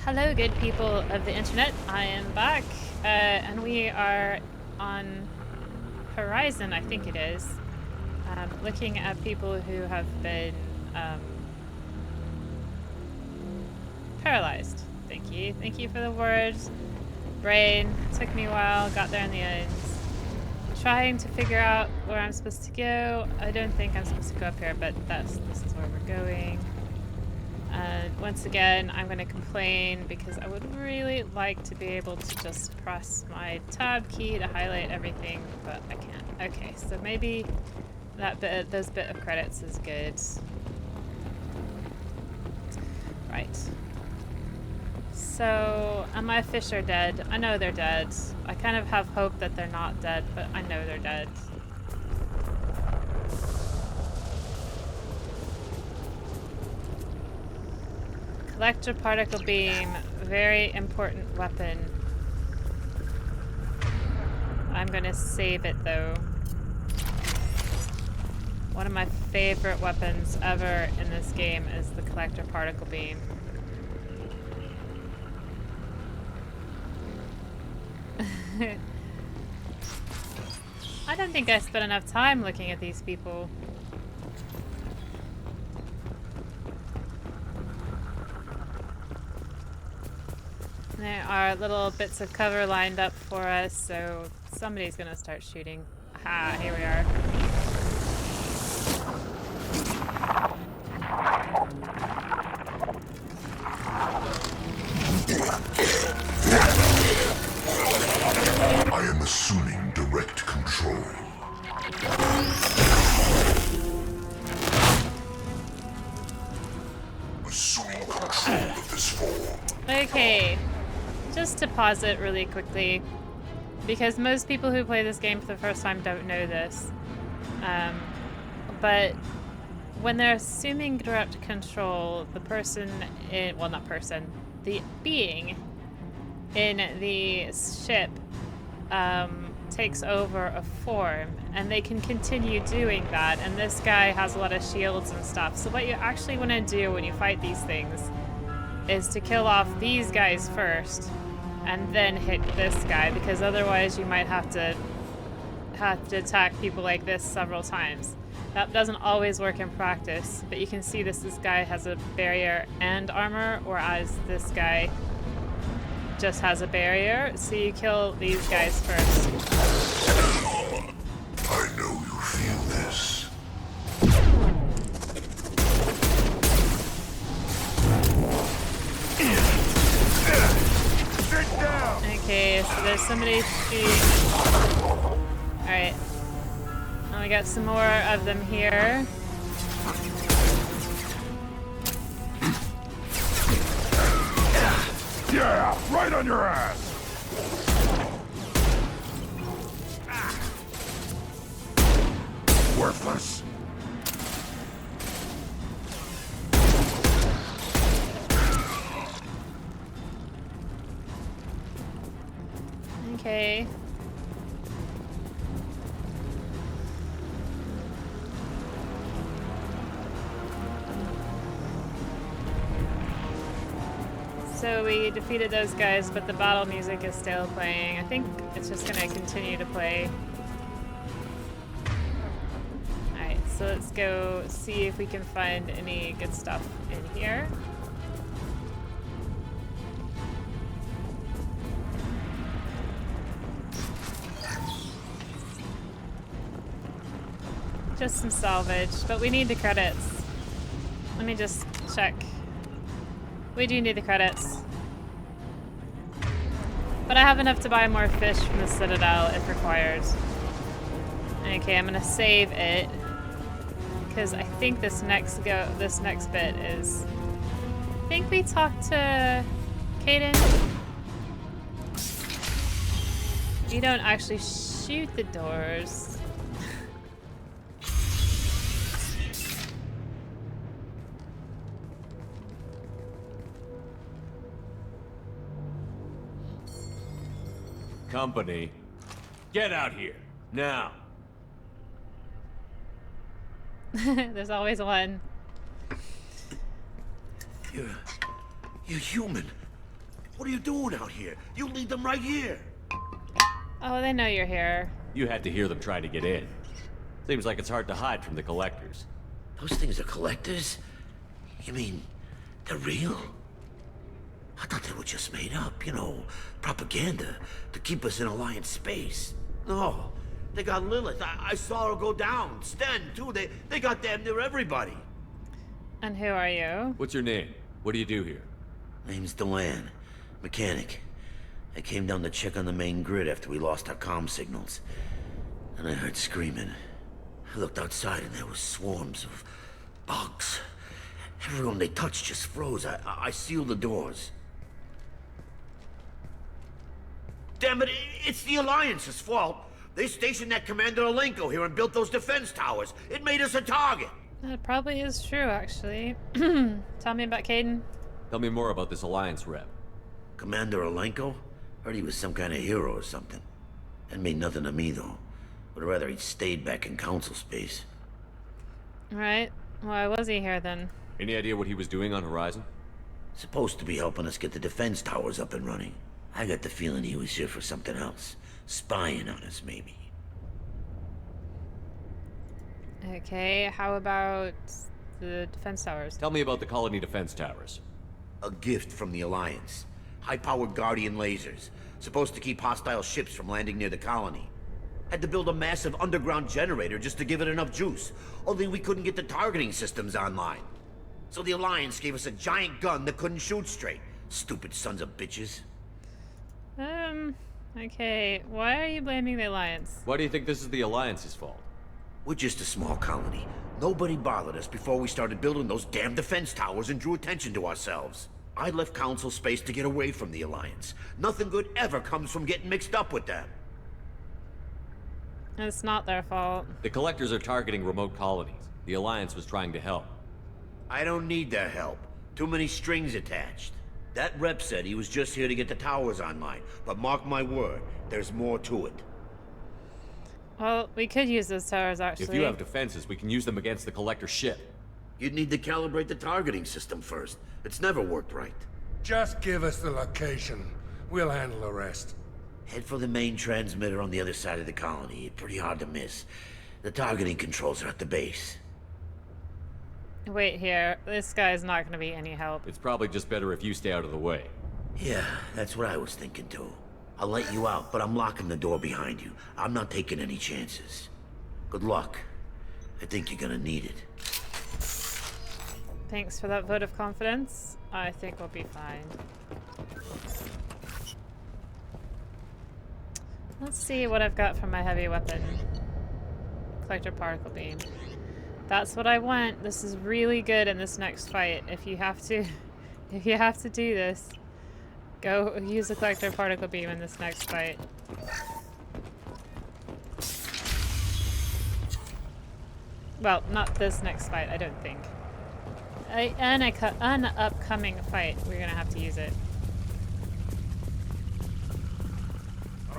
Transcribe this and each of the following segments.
Hello, good people of the internet. I am back, and we are on Horizon, I think it is, looking at people who have been paralyzed. Thank you for the words. Brain, took me a while, got there in the end. Trying to figure out where I'm supposed to go. I don't think I'm supposed to go up here, but this is where we're going. Once again, I'm going to complain because I would really like to be able to just press my tab key to highlight everything, but I can't. Okay, so maybe those bit of credits is good. Right. So, my fish are dead. I know they're dead. I kind of have hope that they're not dead, but I know they're dead. Collector particle beam, very important weapon. I'm gonna save it though. One of my favorite weapons ever in this game is the collector particle beam. I don't think I spent enough time looking at these people. There are little bits of cover lined up for us, so somebody's gonna start shooting. Aha, here we are. I am assuming direct control. Assuming control of this form. Okay, just to pause it really quickly, because most people who play this game for the first time don't know this. But when they're assuming direct control, the person in, well, not person, the being in the ship takes over a form, and they can continue doing that, and this guy has a lot of shields and stuff. So what you actually want to do when you fight these things is to kill off these guys first and then hit this guy, because otherwise you might have to attack people like this several times. That doesn't always work in practice, but you can see this guy has a barrier and armor, whereas this guy just has a barrier, so you kill these guys first. I know you feel this. Sit down. Okay, so there's somebody shooting. Alright. Now we got some more of them here. Yeah, right on your ass. Worthless. Okay. So we defeated those guys, but the battle music is still playing. I think it's just gonna continue to play. Alright, so let's go see if we can find any good stuff in here. Just some salvage, but we need the credits. Let me just check. We do need the credits. But I have enough to buy more fish from the Citadel if required. Okay, I'm gonna save it, because I think this next bit is... I think we talked to Kaden. You don't actually shoot the doors. Company, get out here, now. There's always one. You're human. What are you doing out here? You lead them right here. Oh, they know you're here. You had to hear them trying to get in. Seems like it's hard to hide from the collectors. Those things are collectors? You mean, they're real? I thought they were just made up, you know, propaganda to keep us in Alliance space. No, they got Lilith. I saw her go down. Sten, too. They got damn near everybody. And who are you? What's your name? What do you do here? Name's Delan, mechanic. I came down to check on the main grid after we lost our comm signals. And I heard screaming. I looked outside and there was swarms of bugs. Everyone they touched just froze. I sealed the doors. Damn it, it's the Alliance's fault. They stationed that Commander Alenko here and built those defense towers. It made us a target. That probably is true, actually. Tell me about Caden. Tell me more about this Alliance rep. Commander Alenko? Heard he was some kind of hero or something. That made nothing to me, though. Would rather he'd stayed back in Council space. Right. Why was he here then? Any idea what he was doing on Horizon? Supposed to be helping us get the defense towers up and running. I got the feeling he was here for something else. Spying on us, maybe. Okay, how about the defense towers? Tell me about the colony defense towers. A gift from the Alliance. High-powered Guardian lasers. Supposed to keep hostile ships from landing near the colony. Had to build a massive underground generator just to give it enough juice. Only we couldn't get the targeting systems online. So the Alliance gave us a giant gun that couldn't shoot straight. Stupid sons of bitches. Okay. Why are you blaming the Alliance? Why do you think this is the Alliance's fault? We're just a small colony. Nobody bothered us before we started building those damn defense towers and drew attention to ourselves. I left Council space to get away from the Alliance. Nothing good ever comes from getting mixed up with them. It's not their fault. The collectors are targeting remote colonies. The Alliance was trying to help. I don't need their help. Too many strings attached. That rep said he was just here to get the towers online, but mark my word, there's more to it. Well, we could use those towers, actually. If you have defenses, we can use them against the collector ship. You'd need to calibrate the targeting system first. It's never worked right. Just give us the location. We'll handle the rest. Head for the main transmitter on the other side of the colony. Pretty hard to miss. The targeting controls are at the base. Wait here. This guy's not going to be any help. It's probably just better if you stay out of the way. Yeah, that's what I was thinking too. I'll let you out, but I'm locking the door behind you. I'm not taking any chances. Good luck. I think you're gonna need it. Thanks for that vote of confidence. I think we'll be fine. Let's see what I've got for my heavy weapon. Collector particle beam. That's what I want. This is really good in this next fight. If you have to do this, go use the collector particle beam in this next fight. Well, not this next fight, I don't think. An upcoming fight, we're gonna have to use it.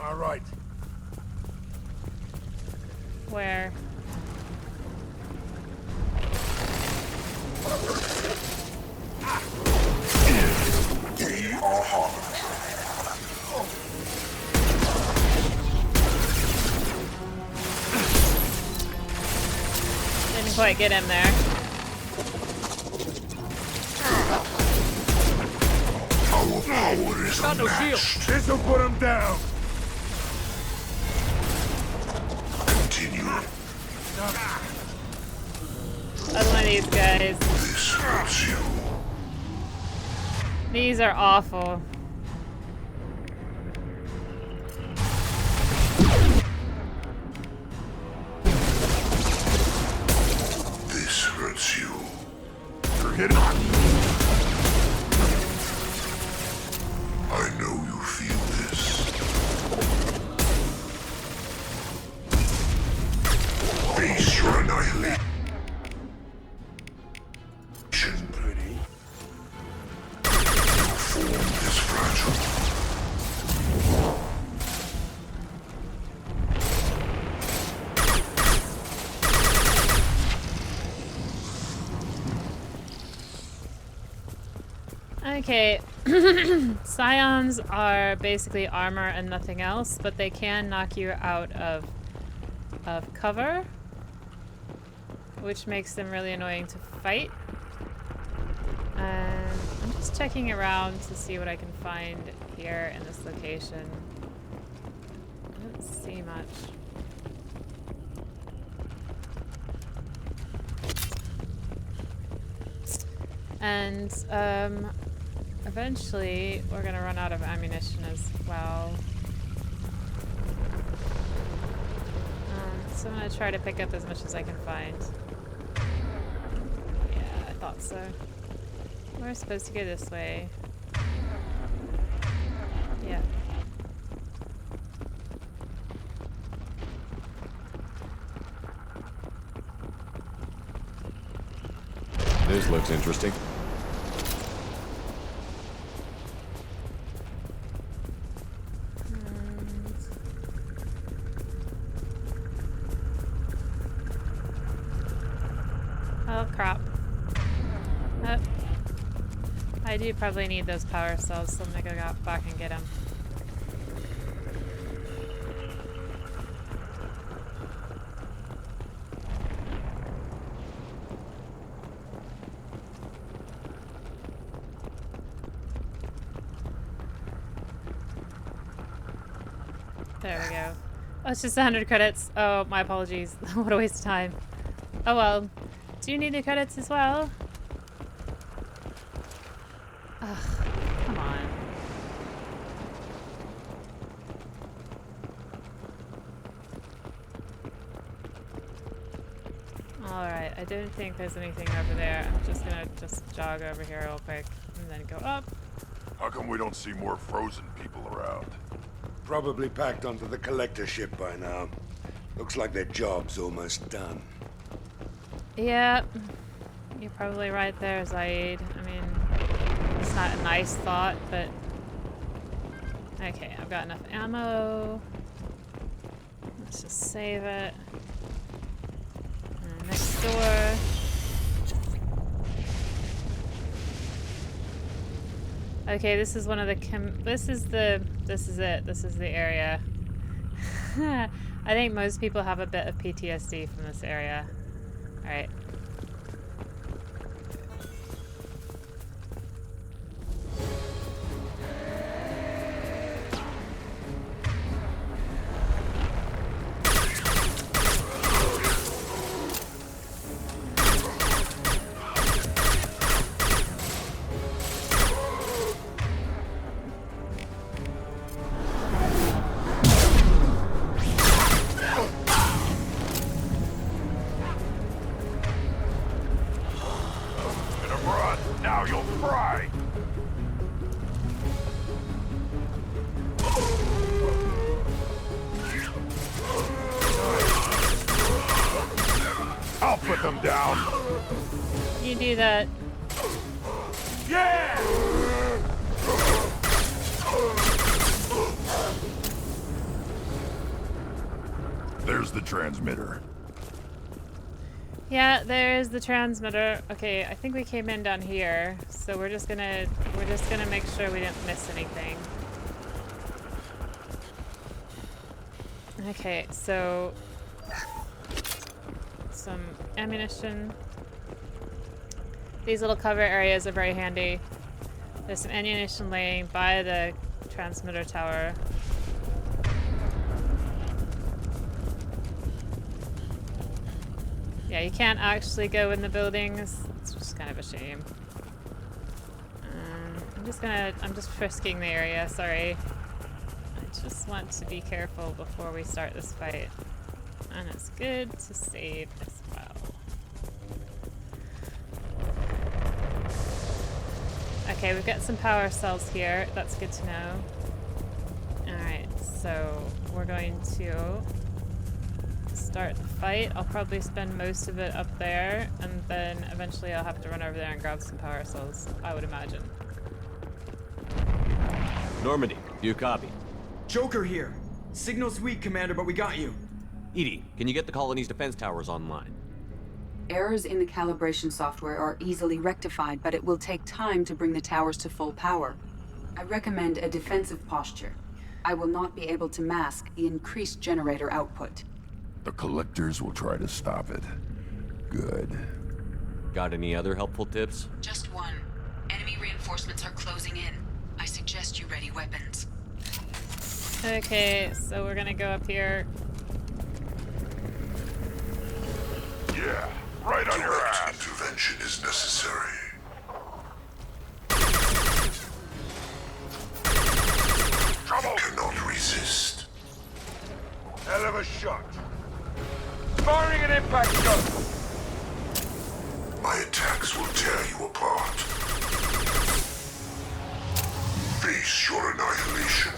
All right. Where? We are hot. Didn't quite get him there. Our power is Got no unmatched. This'll put him down. Continue. Another one of these guys. This hurts you. These are awful. This hurts you. Forget it. I know you feel this. Face your annihilation. Pretty. Your form is fragile. Okay, scions are basically armor and nothing else, but they can knock you out of cover, which makes them really annoying to fight. I'm just checking around to see what I can find here in this location. I don't see much. And eventually we're gonna run out of ammunition as well. So I'm gonna try to pick up as much as I can find. Yeah, I thought so. We're supposed to go this way. Yeah. This looks interesting. Oh crap. I do probably need those power cells, so I'm gonna go back and get them. There we go. Oh, it's just 100 credits. Oh, my apologies. What a waste of time. Oh well. Do you need the credits as well? Ugh, come on. Alright, I don't think there's anything over there. I'm just gonna jog over here real quick and then go up. How come we don't see more frozen people around? Probably packed onto the collector ship by now. Looks like their job's almost done. Yeah, you're probably right there, Zaid. I mean, it's not a nice thought, but... Okay, I've got enough ammo. Let's just save it. And next door. Okay, this is one of the this is it. This is the area. I think most people have a bit of PTSD from this area. Alright. Now you'll fry! I'll put them down! You do that. Yeah! There's the transmitter. Yeah, there's the transmitter. Okay, I think we came in down here, so we're just gonna make sure we didn't miss anything. Okay, so some ammunition. These little cover areas are very handy. There's some ammunition laying by the transmitter tower. Yeah, you can't actually go in the buildings. It's just kind of a shame. I'm just frisking the area, sorry. I just want to be careful before we start this fight. And it's good to save as well. Okay, we've got some power cells here. That's good to know. Alright, so we're going to start the fight. I'll probably spend most of it up there, and then eventually I'll have to run over there and grab some power cells, I would imagine. Normandy, do you copy? Joker here. Signal's weak, Commander, but we got you. Edie, can you get the colony's defense towers online? Errors in the calibration software are easily rectified, but it will take time to bring the towers to full power. I recommend a defensive posture. I will not be able to mask the increased generator output. The collectors will try to stop it. Good. Got any other helpful tips? Just one. Enemy reinforcements are closing in. I suggest you ready weapons. Okay, so we're gonna go up here. Yeah, right on your Direct ass. intervention is necessary. Trouble. Cannot resist. Hell of a shot. Firing an impact gun. My attacks will tear you apart. Face your annihilation.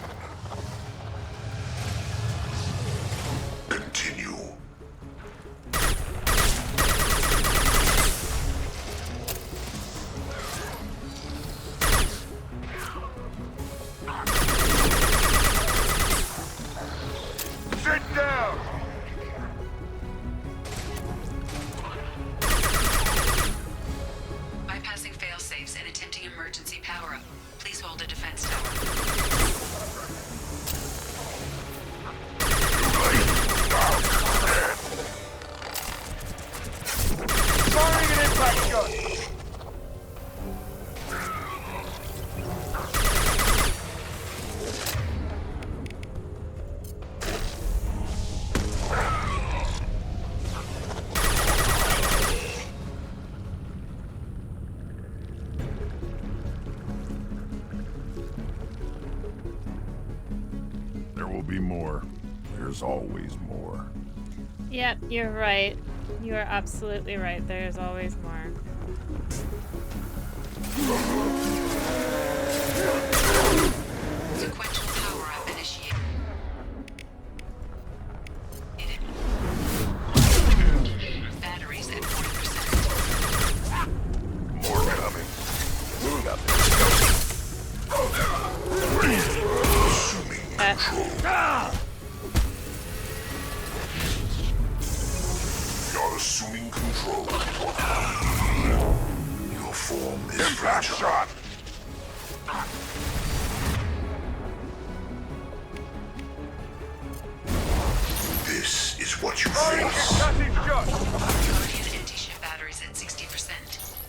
Continue. Sit down. Bypassing fail-safes and attempting emergency power-up. Please hold a defense tower. Firing an impact gun. There will be more. There's always more. Yep, you're right. You are absolutely right. There's always more. Sequential power-up initiated. Batteries at 40%. More coming. You're assuming control. Your form is Impact fragile. shot. This is what you Firing a face. passive shot. Guardian anti-ship batteries at 60%.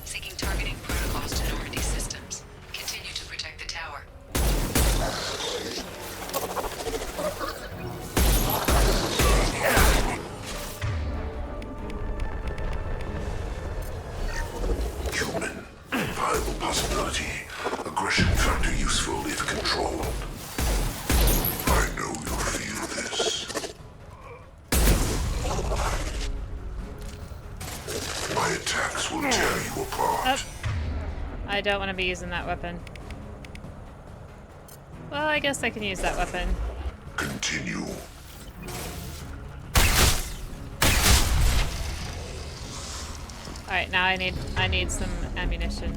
Seeking targeting protocols to Normandy systems. Continue to protect the tower. Human. Viable possibility. Aggression factor useful if controlled. I know you'll feel this. My attacks will tear you apart. I don't want to be using that weapon. Well, I guess I can use that weapon. Continue. Alright, now I need some ammunition.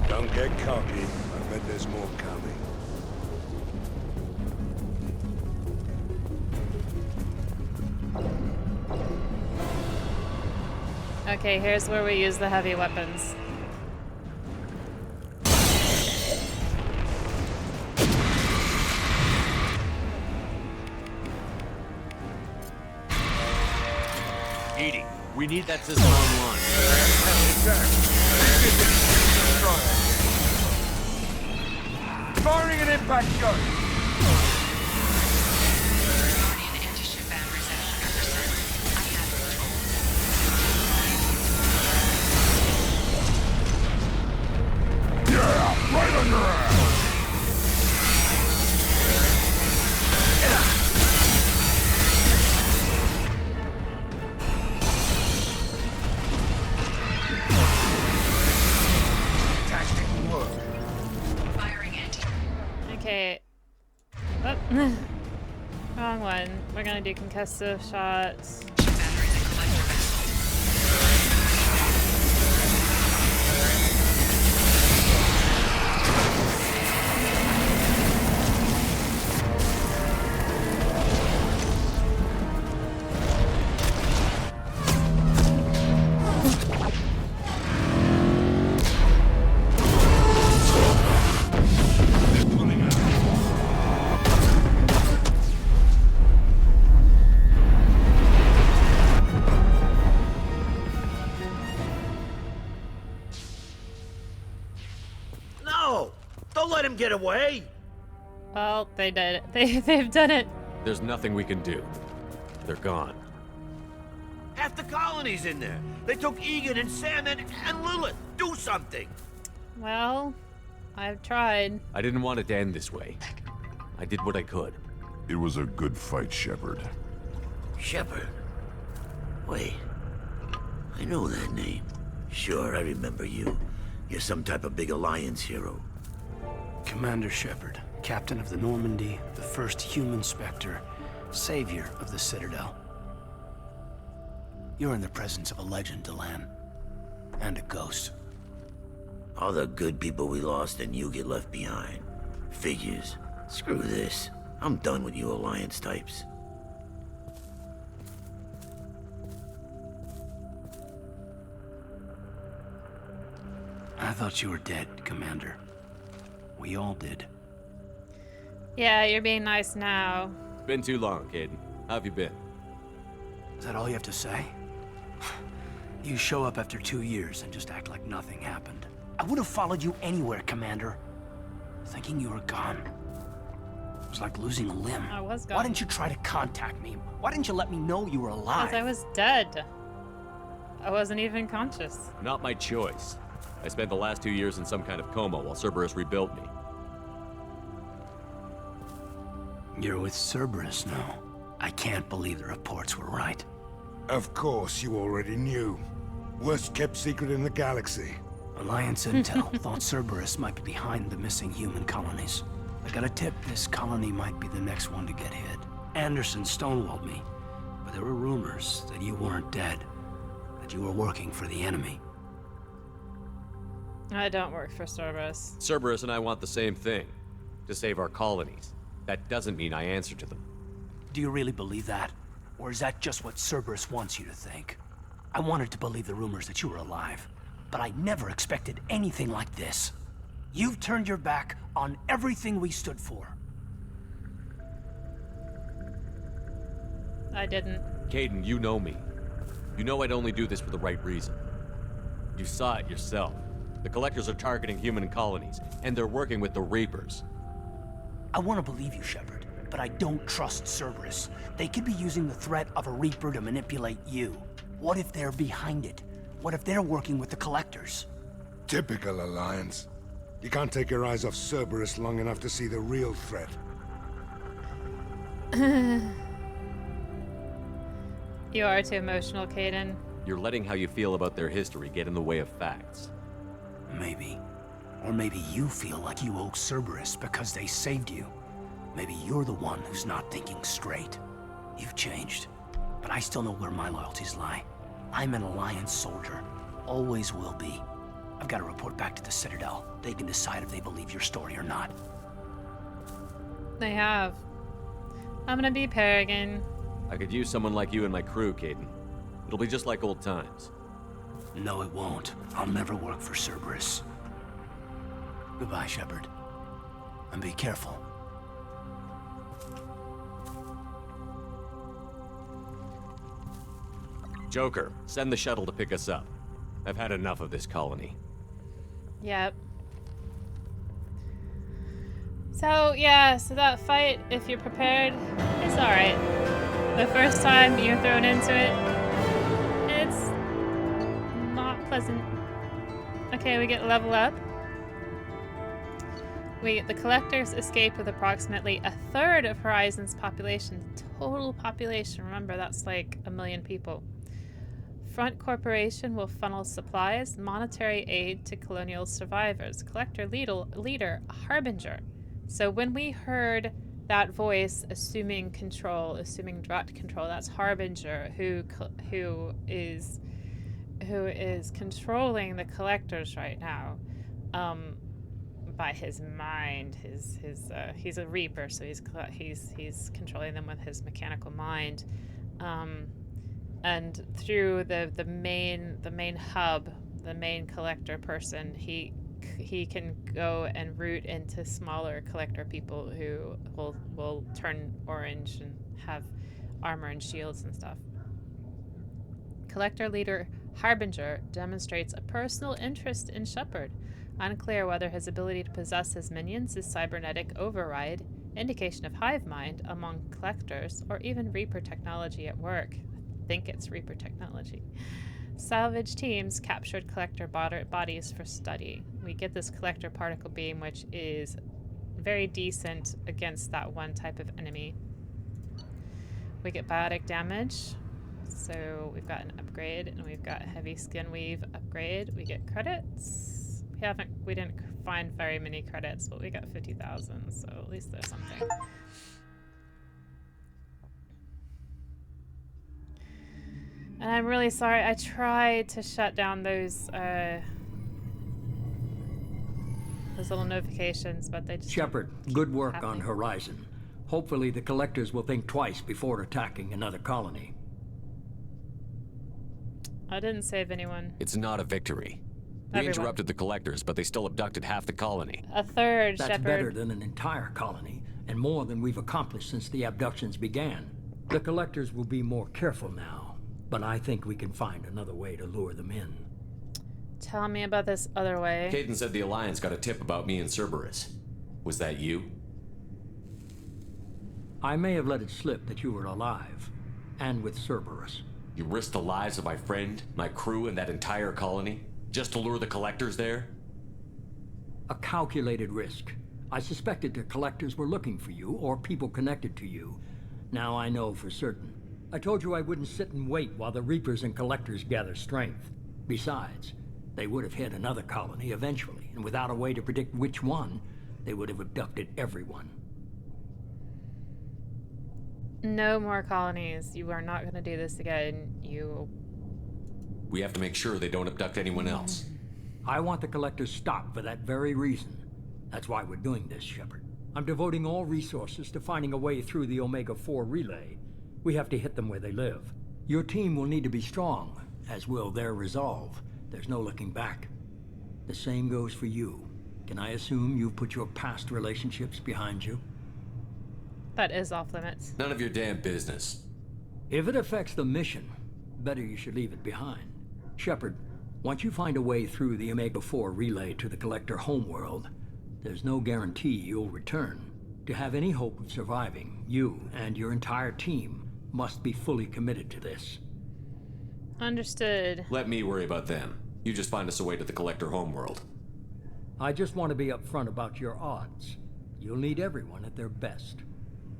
Don't get cocky. I bet there's more coming. Okay, here's where we use the heavy weapons. Edie, we need that system online. Firing an impact gun. Guardian anti-ship batteries at 100%. I have control. Yeah, right on your ass. Firing anti. Okay. Oh. Wrong one. We're gonna do concussive shots. Batteries at collector vessel. get away? Well, they did it. They've done it. There's nothing we can do. They're gone. Half the colony's in there. They took Egan and Sam and Lilith. Do something. Well, I've tried. I didn't want it to end this way. I did what I could. It was a good fight, Shepard. Shepard? Wait. I know that name. Sure, I remember you. You're some type of big Alliance hero. Commander Shepard, captain of the Normandy, the first human Spectre, savior of the Citadel. You're in the presence of a legend, Delan. And a ghost. All the good people we lost and you get left behind. Figures. Screw this. I'm done with you Alliance types. I thought you were dead, Commander. We all did. Yeah, you're being nice now. It's been too long, Caden. How have you been? Is that all you have to say? You show up after 2 years and just act like nothing happened. I would have followed you anywhere, Commander. Thinking you were gone. It was like losing a limb. I was gone. Why didn't you try to contact me? Why didn't you let me know you were alive? Because I was dead. I wasn't even conscious. Not my choice. I spent the last 2 years in some kind of coma while Cerberus rebuilt me. You're with Cerberus now. I can't believe the reports were right. Of course, you already knew. Worst kept secret in the galaxy. Alliance intel thought Cerberus might be behind the missing human colonies. I got a tip this colony might be the next one to get hit. Anderson stonewalled me, but there were rumors that you weren't dead, that you were working for the enemy. I don't work for Cerberus. Cerberus and I want the same thing. To save our colonies. That doesn't mean I answer to them. Do you really believe that? Or is that just what Cerberus wants you to think? I wanted to believe the rumors that you were alive, but I never expected anything like this. You've turned your back on everything we stood for. I didn't. Caden, you know me. You know I'd only do this for the right reason. You saw it yourself. The Collectors are targeting human colonies, and they're working with the Reapers. I want to believe you, Shepard, but I don't trust Cerberus. They could be using the threat of a Reaper to manipulate you. What if they're behind it? What if they're working with the Collectors? Typical Alliance. You can't take your eyes off Cerberus long enough to see the real threat. You are too emotional, Caden. You're letting how you feel about their history get in the way of facts. Maybe. Or maybe you feel like you owe Cerberus because they saved you. Maybe you're the one who's not thinking straight. You've changed, but I still know where my loyalties lie. I'm an Alliance soldier. Always will be. I've got to report back to the Citadel. They can decide if they believe your story or not. They have. I'm gonna be Peregrine. I could use someone like you in my crew, Caden. It'll be just like old times. No, it won't. I'll never work for Cerberus. Goodbye, Shepard. And be careful. Joker, send the shuttle to pick us up. I've had enough of this colony. Yep. So, yeah, so that fight, if you're prepared, is alright. The first time you're thrown into it, it's not pleasant. Okay, we get level up. The Collectors escape with approximately a third of Horizon's population. Total population, remember, that's like 1 million people. Front Corporation will funnel supplies, monetary aid to colonial survivors. Collector leader Harbinger. So when we heard that voice assuming direct control, that's Harbinger, who is controlling the Collectors right now, by his mind. He's a Reaper, so he's controlling them with his mechanical mind. And through the main hub, the main collector person, he can go and root into smaller collector people who will turn orange and have armor and shields and stuff. Collector leader Harbinger demonstrates a personal interest in Shepard, Unclear whether his ability to possess his minions is cybernetic override, indication of hive mind among collectors, or even Reaper technology at work. I think it's Reaper technology. Salvage teams captured collector bodies for study. We get this collector particle beam, which is very decent against that one type of enemy. We get biotic damage, so we've got an upgrade, and we've got heavy skin weave upgrade. We get credits. We didn't find very many credits, but we got 50,000, so at least there's something. And I'm really sorry. I tried to shut down those little notifications, but they just Shepard, good work on Horizon. Hopefully the collectors will think twice before attacking another colony. I didn't save anyone. It's not a victory. We Everyone. interrupted the collectors, but they still abducted half the colony. A third, That's Shepard. better than an entire colony, and more than we've accomplished since the abductions began. The collectors will be more careful now, but I think we can find another way to lure them in. Tell me about this other way. Caden said the Alliance got a tip about me and Cerberus. Was that you? I may have let it slip that you were alive, and with Cerberus. You risked the lives of my friend, my crew, and that entire colony? Just to lure the collectors there? A calculated risk. I suspected the collectors were looking for you, or people connected to you. Now I know for certain. I told you I wouldn't sit and wait while the Reapers and collectors gather strength. Besides, they would have hit another colony eventually, and without a way to predict which one, they would have abducted everyone. No more colonies. You are not going to do this again. We have to make sure they don't abduct anyone else. I want the collectors stopped for that very reason. That's why we're doing this, Shepard. I'm devoting all resources to finding a way through the Omega-4 relay. We have to hit them where they live. Your team will need to be strong, as will their resolve. There's no looking back. The same goes for you. Can I assume you've put your past relationships behind you? That is off limits. None of your damn business. If it affects the mission, better you should leave it behind. Shepard, once you find a way through the Omega-4 relay to the Collector homeworld, there's no guarantee you'll return. To have any hope of surviving, you and your entire team must be fully committed to this. Understood. Let me worry about them. You just find us a way to the Collector homeworld. I just want to be upfront about your odds. You'll need everyone at their best.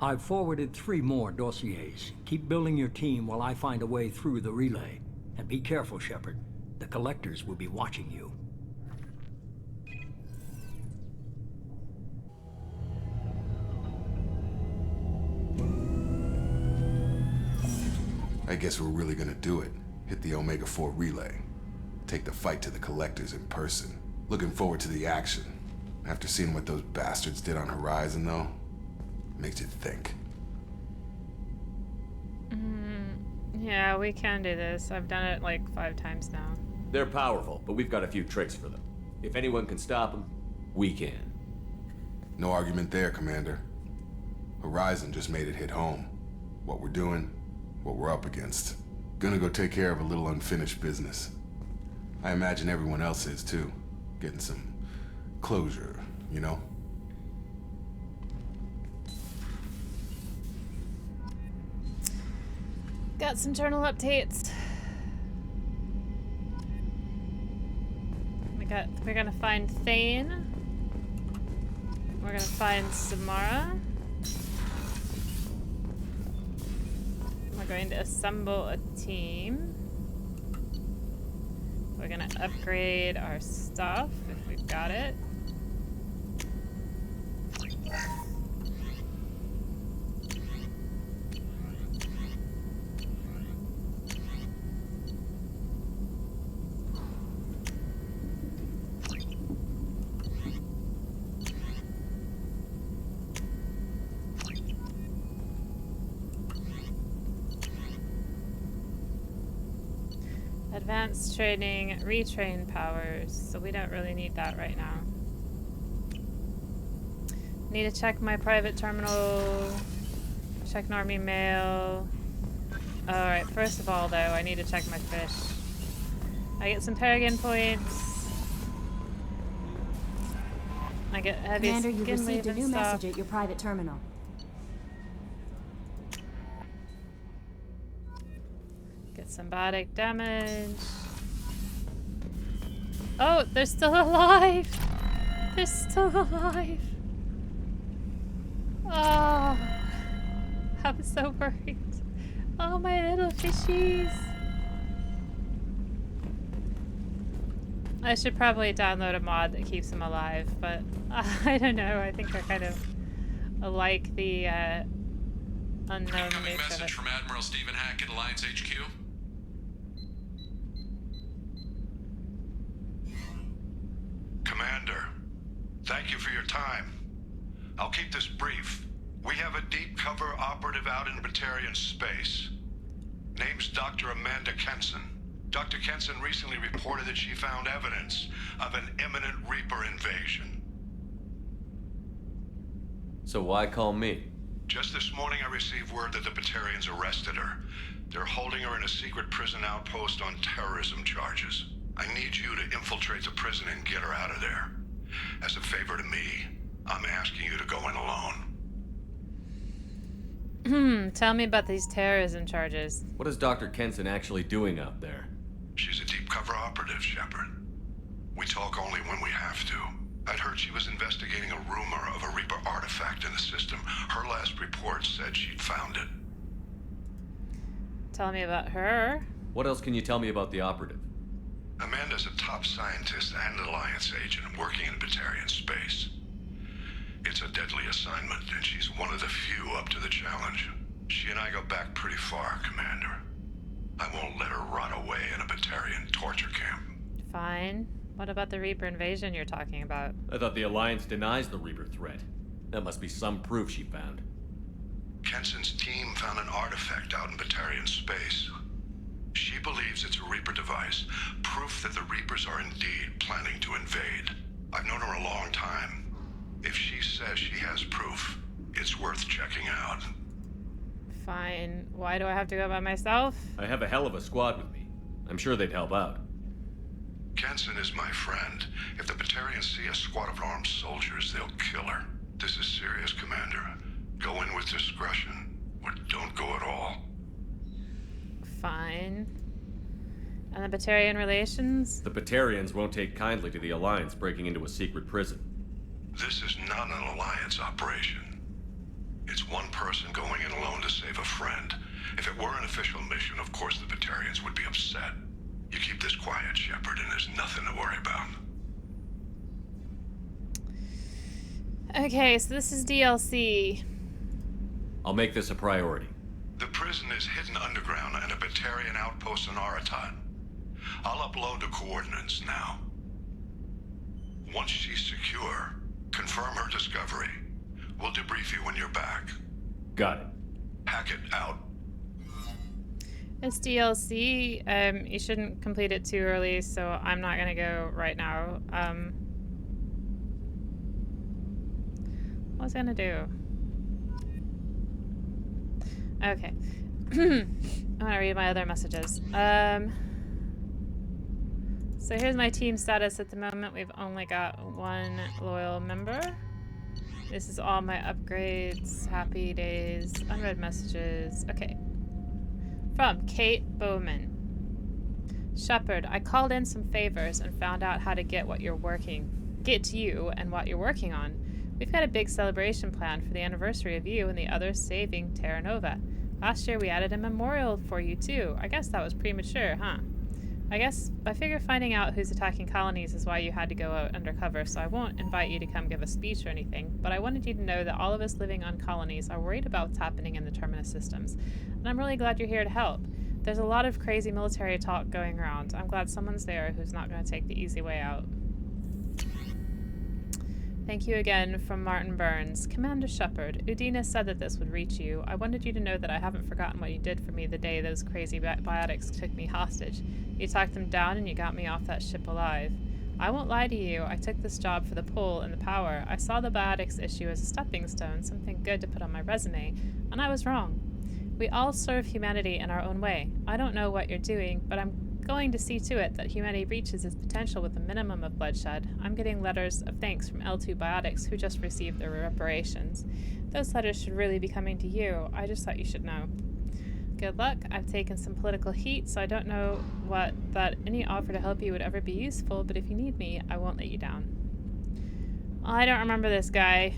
I've forwarded 3 more dossiers. Keep building your team while I find a way through the relay. And be careful, Shepard. The collectors will be watching you. I guess we're really gonna do it. Hit the Omega-4 relay. Take the fight to the collectors in person. Looking forward to the action. After seeing what those bastards did on Horizon, though, makes you think. Yeah, we can do this. I've done it like 5 times now. They're powerful, but we've got a few tricks for them. If anyone can stop them, we can. No argument there, Commander. Horizon just made it hit home. What we're doing, what we're up against. Gonna go take care of a little unfinished business. I imagine everyone else is too. Getting some closure, you know? Got some journal updates. We're gonna find Thane. We're gonna find Samara. We're going to assemble a team. We're gonna upgrade our stuff if we've got it. Advanced training, retrain powers, so we don't really need that right now. Need to check my private terminal, check an army mail. Alright, first of all though, I need to check my fish. I get some Paragon points. I get heavy Commander, you've skin received a leave new and stuff. message at your private terminal. Get symbiotic damage. Oh, they're still alive! They're still alive! Oh, I'm so worried. Oh, my little fishies! I should probably download a mod that keeps them alive, but I don't know. I think I kind of like the unknown Incoming nature of message it. from Admiral Stephen Hackett, Alliance HQ. Commander, thank you for your time. I'll keep this brief. We have a deep cover operative out in Batarian space. Name's Dr. Amanda Kenson. Dr. Kenson recently reported that she found evidence of an imminent Reaper invasion. So why call me? Just this morning I received word that the Batarians arrested her. They're holding her in a secret prison outpost on terrorism charges. I need you to infiltrate the prison and get her out of there. As a favor to me, I'm asking you to go in alone. Tell me about these terrorism charges. What is Dr. Kenson actually doing out there? She's a deep cover operative, Shepard. We talk only when we have to. I'd heard she was investigating a rumor of a Reaper artifact in the system. Her last report said she'd found it. Tell me about her. What else can you tell me about the operative? Amanda's a top scientist and Alliance agent working in Batarian space. It's a deadly assignment, and she's one of the few up to the challenge. She and I go back pretty far, Commander. I won't let her rot away in a Batarian torture camp. Fine. What about the Reaper invasion you're talking about? I thought the Alliance denies the Reaper threat. That must be some proof she found. Kenson's team found an artifact out in Batarian space. She believes it's a Reaper device, proof that the Reapers are indeed planning to invade. I've known her a long time. If she says she has proof, it's worth checking out. Fine. Why do I have to go by myself? I have a hell of a squad with me. I'm sure they'd help out. Kenson is my friend. If the Batarians see a squad of armed soldiers, they'll kill her. This is serious, Commander. Go in with discretion, or don't go at all. Fine. And the Batarian relations? The Batarians won't take kindly to the Alliance breaking into a secret prison. This is not an Alliance operation. It's one person going in alone to save a friend. If it were an official mission, of course the Batarians would be upset. You keep this quiet, Shepard, and there's nothing to worry about. Okay, so this is DLC. I'll make this a priority. The prison is hidden underground and a Batarian outpost in Aratat. I'll upload the coordinates now. Once she's secure, confirm her discovery. We'll debrief you when you're back. Got it. Hackett out. It's DLC. You shouldn't complete it too early, so I'm not gonna go right now. What was I gonna do? Okay. I'm gonna read my other messages. So here's my team status at the moment. We've only got one loyal member. This is all my upgrades, happy days, unread messages. Okay. From Kate Bowman. Shepard, I called in some favors and found out how to get you and what you're working on. We've got a big celebration planned for the anniversary of you and the others saving Terra Nova. Last year we added a memorial for you too. I guess that was premature, huh? I figure finding out who's attacking colonies is why you had to go out undercover, so I won't invite you to come give a speech or anything, but I wanted you to know that all of us living on colonies are worried about what's happening in the Terminus systems, and I'm really glad you're here to help. There's a lot of crazy military talk going around. I'm glad someone's there who's not going to take the easy way out. Thank you again from Martin Burns. Commander Shepard, Udina said that this would reach you. I wanted you to know that I haven't forgotten what you did for me the day those crazy biotics took me hostage. You talked them down and you got me off that ship alive. I won't lie to you, I took this job for the pull and the power. I saw the biotics issue as a stepping stone, something good to put on my resume, and I was wrong. We all serve humanity in our own way. I don't know what you're doing, but I'm going to see to it that humanity reaches its potential with a minimum of bloodshed. I'm getting letters of thanks from L2 Biotics, who just received their reparations. Those letters should really be coming to you. I just thought you should know. Good luck. I've taken some political heat, so I don't know that any offer to help you would ever be useful, but if you need me, I won't let you down. I don't remember this guy.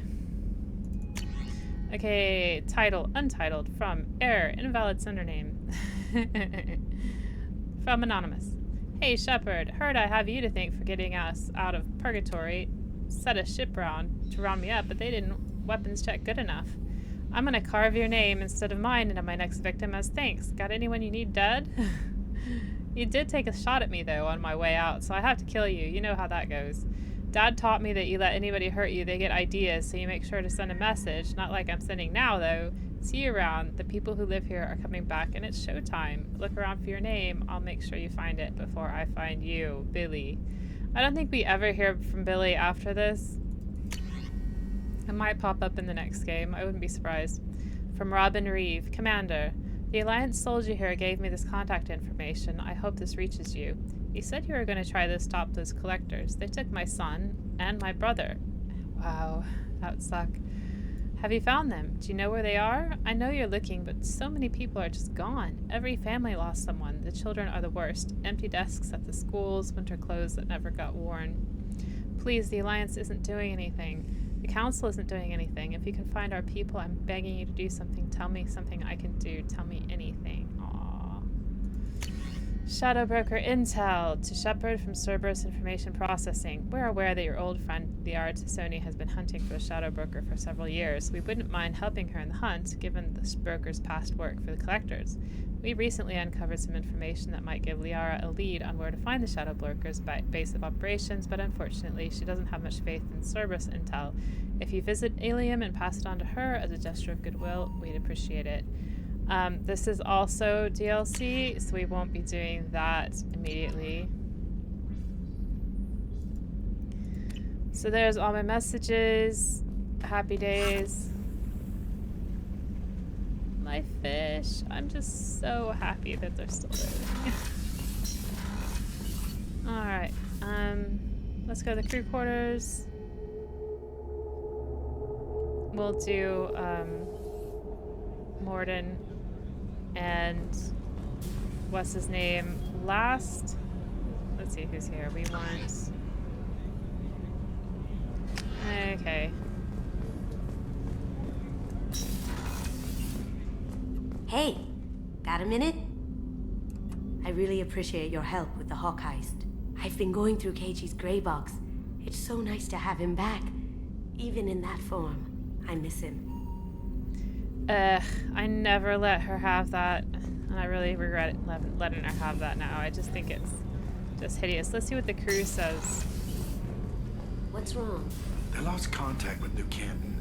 Okay, title, untitled, from error, invalid sender name. From Anonymous. Hey Shepard, heard I have you to thank for getting us out of purgatory. Set a ship round to round me up, but they didn't weapons check good enough. I'm gonna carve your name instead of mine into my next victim as thanks. Got anyone you need dead? You did take a shot at me though on my way out, so I have to kill you. You know how that goes. Dad taught me that you let anybody hurt you, they get ideas, so you make sure to send a message. Not like I'm sending now, though. See you around. The people who live here are coming back, and it's showtime. Look around for your name. I'll make sure you find it before I find you, Billy. I don't think we ever hear from Billy after this. It might pop up in the next game. I wouldn't be surprised. From Robin Reeve. Commander, the Alliance soldier here gave me this contact information. I hope this reaches you. He said you were going to try to stop those collectors. They took my son and my brother. Wow, that would suck. Have you found them? Do you know where they are? I know you're looking, but so many people are just gone. Every family lost someone. The children are the worst. Empty desks at the schools, winter clothes that never got worn. Please, the Alliance isn't doing anything. The Council isn't doing anything. If you can find our people, I'm begging you to do something. Tell me something I can do. Tell me anything. Shadow Broker Intel to Shepard from Cerberus Information Processing. We're aware that your old friend, the Artisoni, has been hunting for the Shadow Broker for several years. We wouldn't mind helping her in the hunt, given the broker's past work for the collectors. We recently uncovered some information that might give Liara a lead on where to find the Shadow Broker's base of operations, but unfortunately, she doesn't have much faith in Cerberus Intel. If you visit Alium and pass it on to her as a gesture of goodwill, we'd appreciate it. This is also DLC, so we won't be doing that immediately. So there's all my messages. Happy days. My fish. I'm just so happy that they're still there. Alright. Let's go to the crew quarters. We'll do, Morden and what's his name last. Let's see who's here. We want... Okay. Hey, got a minute? I really appreciate your help with the Hawk heist. I've been going through Keiichi's gray box. It's so nice to have him back. Even in that form, I miss him. I never let her have that, and I really regret letting her have that now. I just think it's just hideous. Let's see what the crew says. What's wrong? They lost contact with New Canton.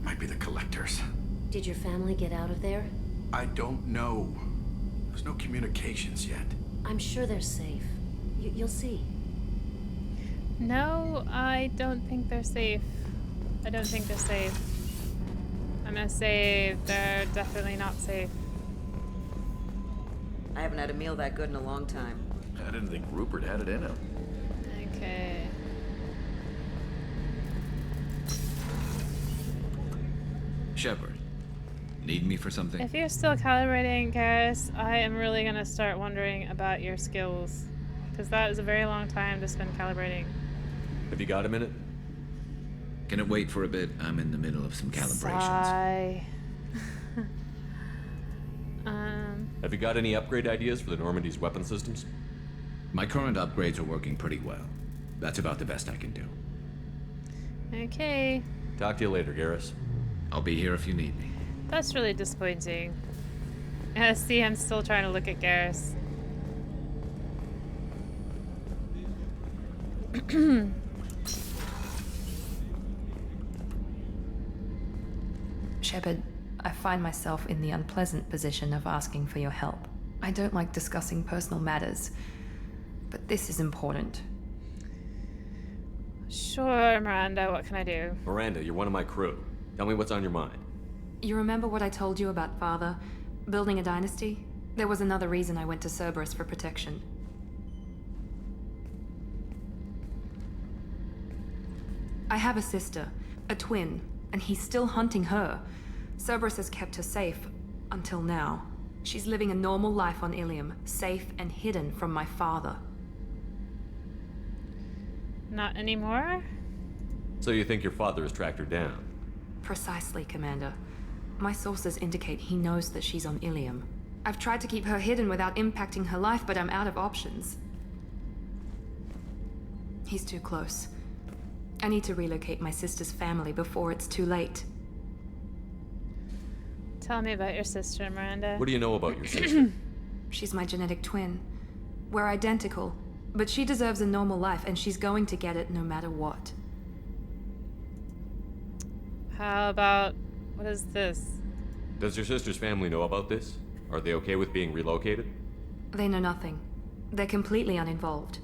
Might be the collectors. Did your family get out of there? I don't know. There's no communications yet. I'm sure they're safe. You'll see. No, I don't think they're safe. I don't think they're safe. I'm gonna say they're definitely not safe. I haven't had a meal that good in a long time. I didn't think Rupert had it in him. Okay. Shepard, need me for something? If you're still calibrating, Garrus, I am really gonna start wondering about your skills. Because that is a very long time to spend calibrating. Have you got a minute? Can it wait for a bit? I'm in the middle of some calibrations. Sigh. Have you got any upgrade ideas for the Normandy's weapon systems? My current upgrades are working pretty well. That's about the best I can do. Okay. Talk to you later, Garrus. I'll be here if you need me. That's really disappointing. See, I'm still trying to look at Garrus. Shepard, I find myself in the unpleasant position of asking for your help. I don't like discussing personal matters, but this is important. Sure, Miranda, what can I do? Miranda, you're one of my crew. Tell me what's on your mind. You remember what I told you about Father? Building a dynasty? There was another reason I went to Cerberus for protection. I have a sister, a twin, and he's still hunting her. Cerberus has kept her safe, until now. She's living a normal life on Ilium, safe and hidden from my father. Not anymore? So you think your father has tracked her down? Precisely, Commander. My sources indicate he knows that she's on Ilium. I've tried to keep her hidden without impacting her life, but I'm out of options. He's too close. I need to relocate my sister's family before it's too late. Tell me about your sister, Miranda. What do you know about your sister? She's my genetic twin. We're identical, but she deserves a normal life, and she's going to get it no matter what. How about... what is this? Does your sister's family know about this? Are they okay with being relocated? They know nothing. They're completely uninvolved.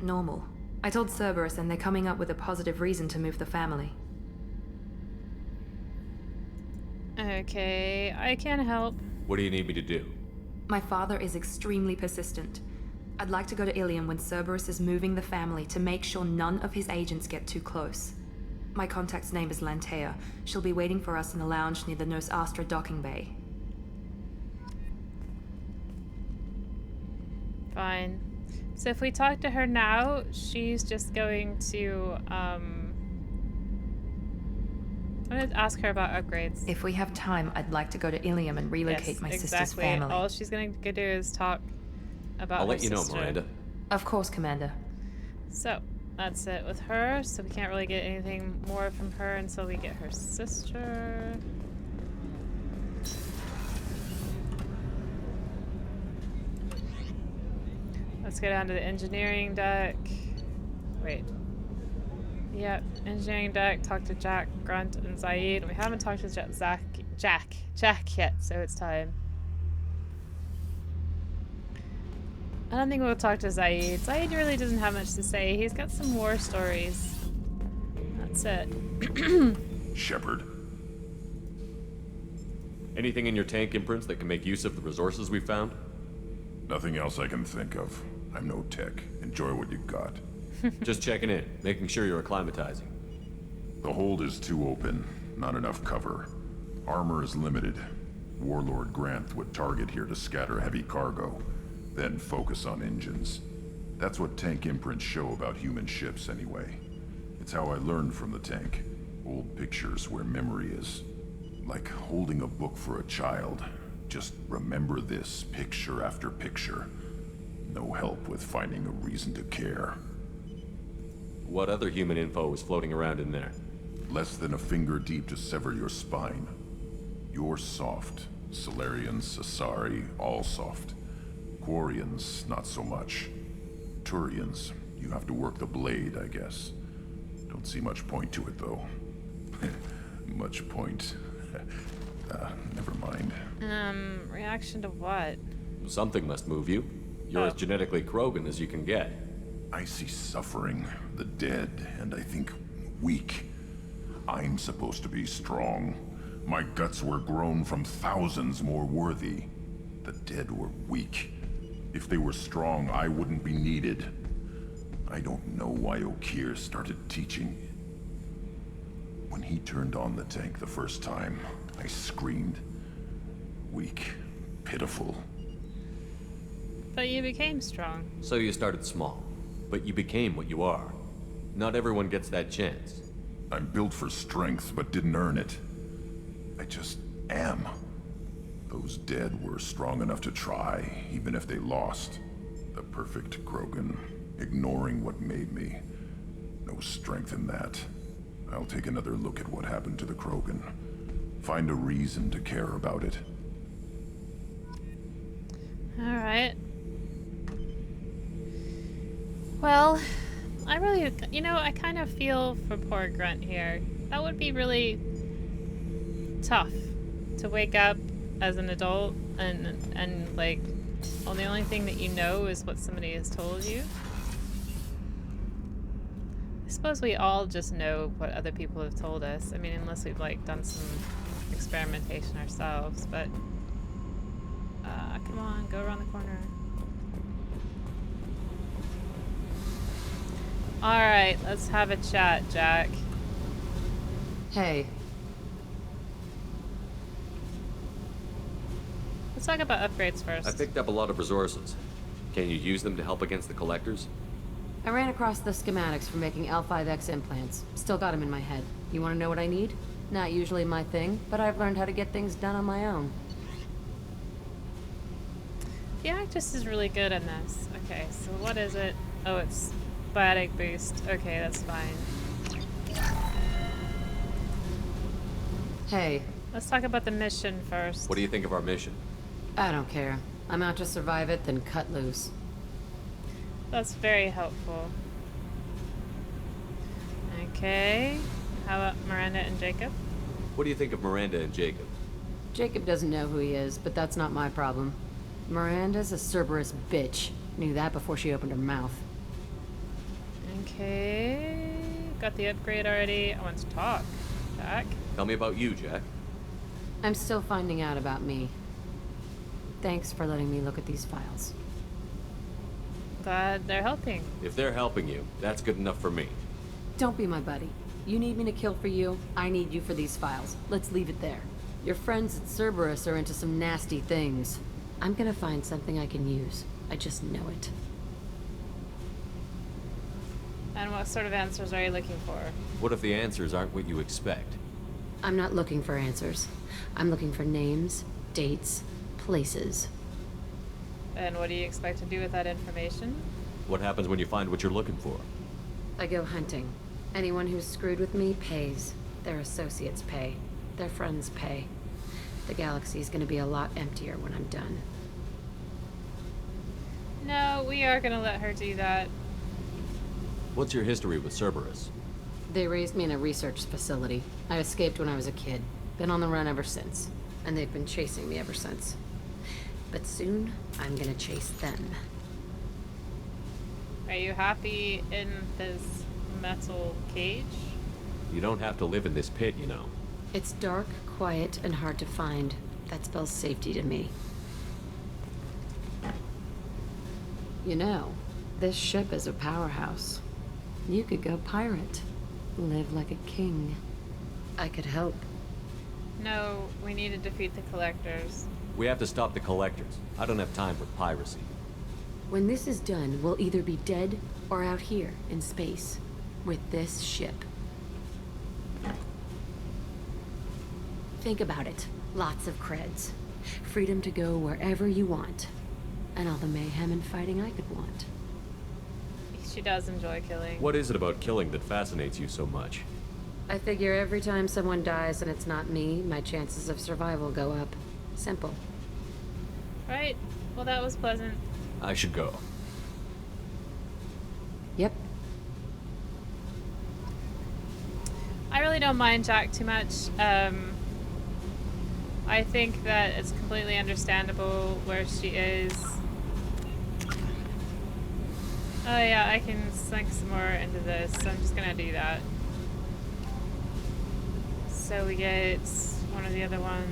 Normal. I told Cerberus, and they're coming up with a positive reason to move the family. Okay, I can help. What do you need me to do? My father is extremely persistent. I'd like to go to Ilium when Cerberus is moving the family to make sure none of his agents get too close. My contact's name is Lantea. She'll be waiting for us in the lounge near the Nos Astra docking bay. Fine. So if we talk to her now, she's just going to, I'm gonna ask her about upgrades. If we have time, I'd like to go to Ilium and relocate my sister's family. All she's gonna do is talk about I'll her let you know, sister. Miranda. Of course, Commander. So, that's it with her. So we can't really get anything more from her until we get her sister. Let's go down to the engineering deck. Wait. Yep, engineering deck. Talk to Jack, Grunt, and Zaid. We haven't talked to Jack yet, so it's time. I don't think we'll talk to Zaid. Zaid really doesn't have much to say. He's got some war stories. That's it. Shepard. Anything in your tank imprints that can make use of the resources we found? Nothing else I can think of. I'm no tech. Enjoy what you got. Just checking in, making sure you're acclimatizing. The hold is too open. Not enough cover. Armor is limited. Warlord Grant would target here to scatter heavy cargo, then focus on engines. That's what tank imprints show about human ships anyway. It's how I learned from the tank. Old pictures where memory is. Like holding a book for a child. Just remember this picture after picture. No help with finding a reason to care. What other human info was floating around in there? Less than a finger deep to sever your spine. You're soft. Solarians, Asari, all soft. Quarians, not so much. Turians, you have to work the blade, I guess. Don't see much point to it, though. Much point. Never mind. Reaction to what? Something must move you. You're as genetically Krogan as you can get. I see suffering, the dead, and I think weak. I'm supposed to be strong. My guts were grown from thousands more worthy. The dead were weak. If they were strong, I wouldn't be needed. I don't know why Okeer started teaching. When he turned on the tank the first time, I screamed. Weak, pitiful. But you became strong. So you started small, but you became what you are. Not everyone gets that chance. I'm built for strength, but didn't earn it. I just am. Those dead were strong enough to try, even if they lost. The perfect Krogan, ignoring what made me. No strength in that. I'll take another look at what happened to the Krogan. Find a reason to care about it. Alright. Well, I really, I kind of feel for poor Grunt here. That would be really tough to wake up as an adult and like, well, the only thing that you know is what somebody has told you. I suppose we all just know what other people have told us. I mean, unless we've like done some experimentation ourselves, but come on, go around the corner. Alright, let's have a chat, Jack. Hey. Let's talk about upgrades first. I picked up a lot of resources. Can you use them to help against the collectors? I ran across the schematics for making L5X implants. Still got them in my head. You want to know what I need? Not usually my thing, but I've learned how to get things done on my own. The actress is really good in this. Okay, so what is it? Oh, it's biotic boost. Okay, that's fine. Hey. Let's talk about the mission first. What do you think of our mission? I don't care. I'm out to survive it, then cut loose. That's very helpful. Okay. How about Miranda and Jacob? What do you think of Miranda and Jacob? Jacob doesn't know who he is, but that's not my problem. Miranda's a Cerberus bitch. Knew that before she opened her mouth. Okay. Got the upgrade already. I want to talk. Jack? Tell me about you, Jack. I'm still finding out about me. Thanks for letting me look at these files. Glad they're helping. If they're helping you, that's good enough for me. Don't be my buddy. You need me to kill for you, I need you for these files. Let's leave it there. Your friends at Cerberus are into some nasty things. I'm gonna find something I can use. I just know it. And what sort of answers are you looking for? What if the answers aren't what you expect? I'm not looking for answers. I'm looking for names, dates, places. And what do you expect to do with that information? What happens when you find what you're looking for? I go hunting. Anyone who's screwed with me pays. Their associates pay. Their friends pay. The galaxy's gonna be a lot emptier when I'm done. No, we are gonna let her do that. What's your history with Cerberus? They raised me in a research facility. I escaped when I was a kid. Been on the run ever since. And they've been chasing me ever since. But soon, I'm gonna chase them. Are you happy in this metal cage? You don't have to live in this pit, you know. It's dark, quiet, and hard to find. That spells safety to me. You know, this ship is a powerhouse. You could go pirate. Live like a king. I could help. No, we need to defeat the collectors. We have to stop the collectors. I don't have time for piracy. When this is done, we'll either be dead or out here in space with this ship. Think about it. Lots of creds. Freedom to go wherever you want. And all the mayhem and fighting I could want. She does enjoy killing. What is it about killing that fascinates you so much? I figure every time someone dies and it's not me, my chances of survival go up. Simple. Right. Well, that was pleasant. I should go. Yep. I really don't mind Jack too much. I think that it's completely understandable where she is. Oh yeah, I can sink some more into this, so I'm just gonna do that. So we get one or the other one.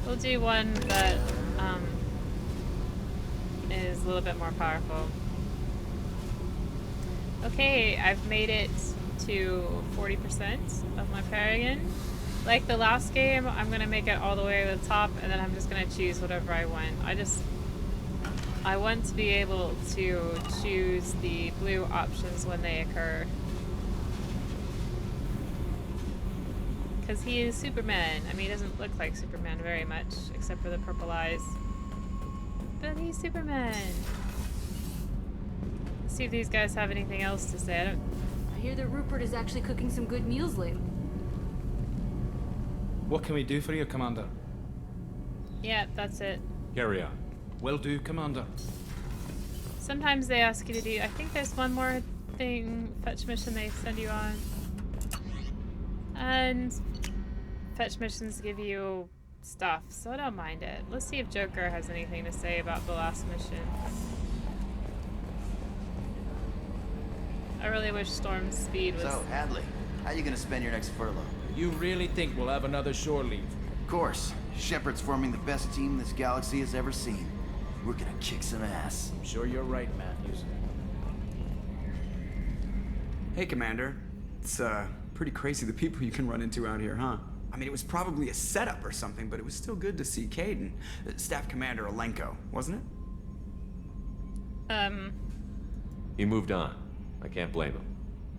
We'll do one that is a little bit more powerful. Okay, I've made it to 40% of my Paragon. Like the last game, I'm gonna make it all the way to the top, and then I'm just gonna choose whatever I want. I want to be able to choose the blue options when they occur. Because he is Superman. I mean, he doesn't look like Superman very much, except for the purple eyes. But he's Superman. Let's see if these guys have anything else to say. I hear that Rupert is actually cooking some good meals lately. What can we do for you, Commander? Yeah, that's it. Carry on. Will do, Commander. Sometimes they ask you to do... I think there's one more thing, fetch mission they send you on. And fetch missions give you stuff, so I don't mind it. Let's see if Joker has anything to say about the last mission. I really wish Storm's speed was... So, Hadley, how you gonna spend your next furlough? You really think we'll have another shore leave? Of course. Shepard's forming the best team this galaxy has ever seen. We're gonna kick some ass. I'm sure you're right, Matthews. Hey, Commander. It's, pretty crazy the people you can run into out here, huh? I mean, it was probably a setup or something, but it was still good to see Caden. Staff Commander Alenko, wasn't it? He moved on. I can't blame him.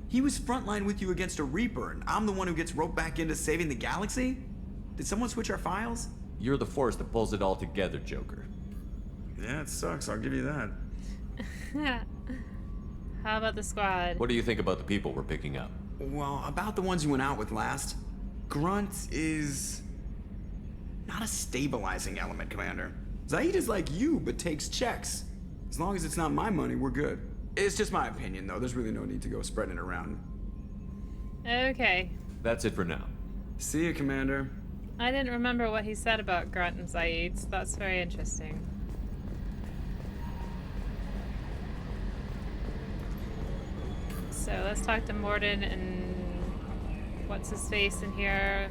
He was frontline with you against a Reaper, and I'm the one who gets roped back into saving the galaxy? Did someone switch our files? You're the force that pulls it all together, Joker. Yeah, it sucks, I'll give you that. How about the squad? What do you think about the people we're picking up? Well, about the ones you went out with last, Grunt is not a stabilizing element, Commander. Zaid is like you, but takes checks. As long as it's not my money, we're good. It's just my opinion, though. There's really no need to go spreading it around. Okay. That's it for now. See you, Commander. I didn't remember what he said about Grunt and Zaid, so that's very interesting. So let's talk to Morden and what's his face in here?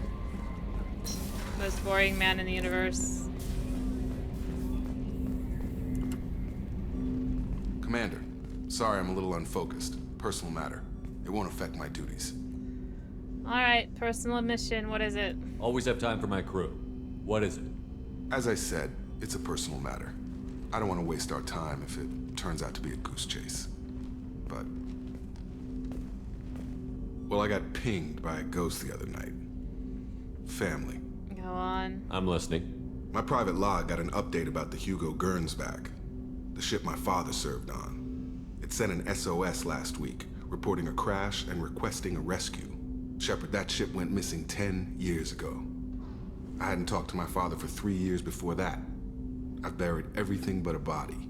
Most boring man in the universe. Commander, sorry I'm a little unfocused. Personal matter. It won't affect my duties. Alright, personal mission, what is it? Always have time for my crew. What is it? As I said, it's a personal matter. I don't want to waste our time if it turns out to be a goose chase. But... well, I got pinged by a ghost the other night. Family. Go on. I'm listening. My private log got an update about the Hugo Gernsback, the ship my father served on. It sent an SOS last week, reporting a crash and requesting a rescue. Shepard, that ship went missing 10 years ago. I hadn't talked to my father for 3 years before that. I've buried everything but a body.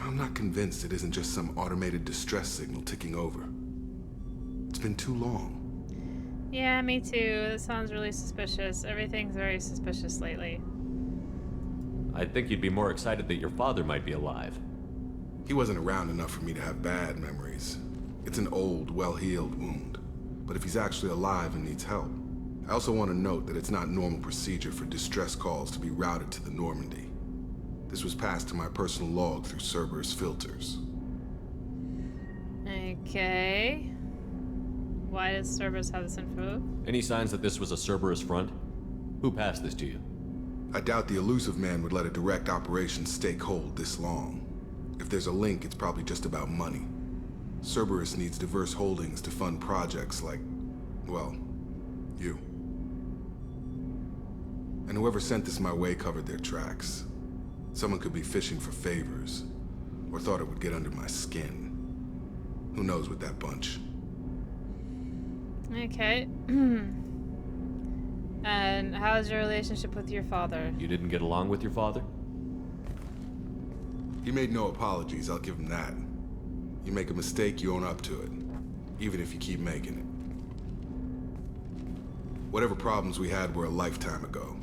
I'm not convinced it isn't just some automated distress signal ticking over. It's been too long. Yeah, me too. This sounds really suspicious. Everything's very suspicious lately. I think you'd be more excited that your father might be alive. He wasn't around enough for me to have bad memories. It's an old, well-healed wound. But if he's actually alive and needs help, I also want to note that it's not normal procedure for distress calls to be routed to the Normandy. This was passed to my personal log through Cerberus filters. Okay. Why does Cerberus have this info? Any signs that this was a Cerberus front? Who passed this to you? I doubt the elusive man would let a direct operation stake hold this long. If there's a link, it's probably just about money. Cerberus needs diverse holdings to fund projects like, well, you. And whoever sent this my way covered their tracks. Someone could be fishing for favors, or thought it would get under my skin. Who knows with that bunch? Okay. And how's your relationship with your father? You didn't get along with your father? He made no apologies, I'll give him that. You make a mistake, you own up to it. Even if you keep making it. Whatever problems we had were a lifetime ago.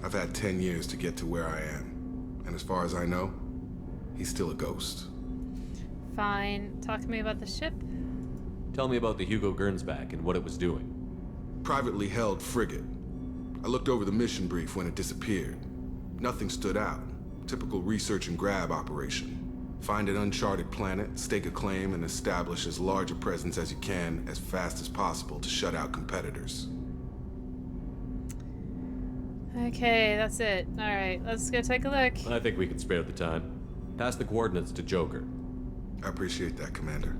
I've had 10 years to get to where I am. And as far as I know, he's still a ghost. Fine. Talk to me about the ship. Tell me about the Hugo Gernsback and what it was doing. Privately held frigate. I looked over the mission brief when it disappeared. Nothing stood out. Typical research and grab operation. Find an uncharted planet, stake a claim, and establish as large a presence as you can as fast as possible to shut out competitors. Okay, that's it. Alright, let's go take a look. I think we can spare the time. Pass the coordinates to Joker. I appreciate that, Commander.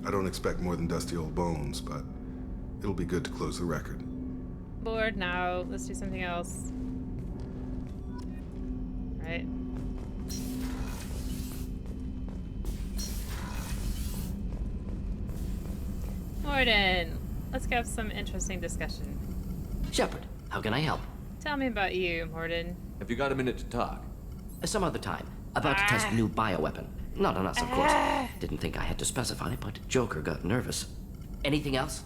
I don't expect more than dusty old bones, but it'll be good to close the record. Bored now. Let's do something else. Right. Morden, let's have some interesting discussion. Shepard, how can I help? Tell me about you, Morden. Have you got a minute to talk? Some other time. About to test a new bioweapon. Not on us, of course. Didn't think I had to specify, but Joker got nervous. Anything else?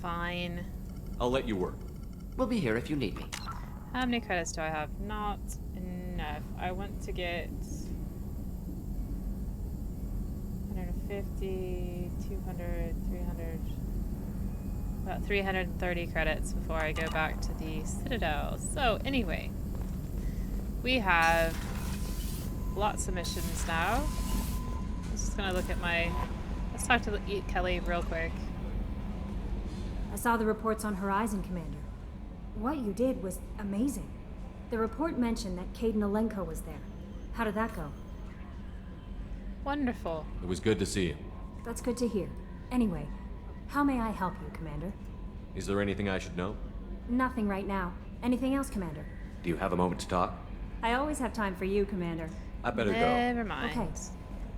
Fine. I'll let you work. We'll be here if you need me. How many credits do I have? Not enough. I want to get 150. 250, 200, 300. About 330 credits before I go back to the Citadel. So, anyway. We have lots of missions now. I'm just gonna look at my... Let's talk to Kelly real quick. I saw the reports on Horizon, Commander. What you did was amazing. The report mentioned that Caden Alenko was there. How did that go? Wonderful. It was good to see you. That's good to hear. Anyway, how may I help you, Commander? Is there anything I should know? Nothing right now. Anything else, Commander? Do you have a moment to talk? I always have time for you, Commander. I better go. Never mind. Okay.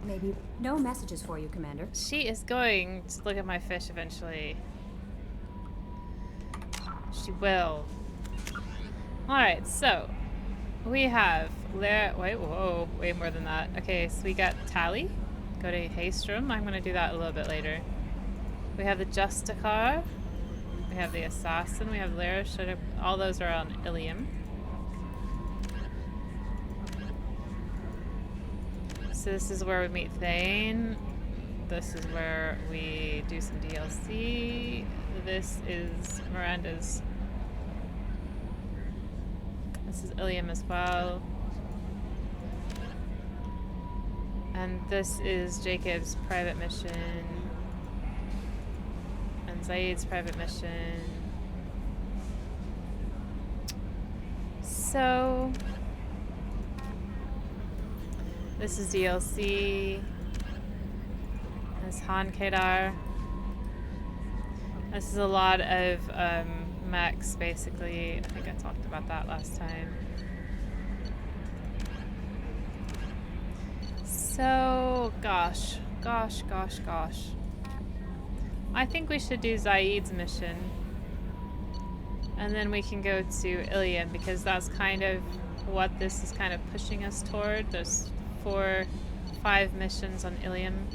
Maybe no messages for you, Commander. She is going to look at my fish eventually. She will. Alright, so we have wait, whoa, way more than that. Okay, so we got Tally. Go to Haystrom. I'm gonna do that a little bit later. We have the Justicar. We have the Assassin. We have Lara. All those are on Ilium. So this is where we meet Thane. This is where we do some DLC. This is Miranda's. This is Ilium as well. And this is Jacob's private mission. And Zaid's private mission. So... this is DLC. This Han Kedar. This is a lot of mechs, basically. I think I talked about that last time. So, gosh. I think we should do Zaid's mission. And then we can go to Ilium, because that's kind of what this is kind of pushing us toward. There's 5 missions on Ilium.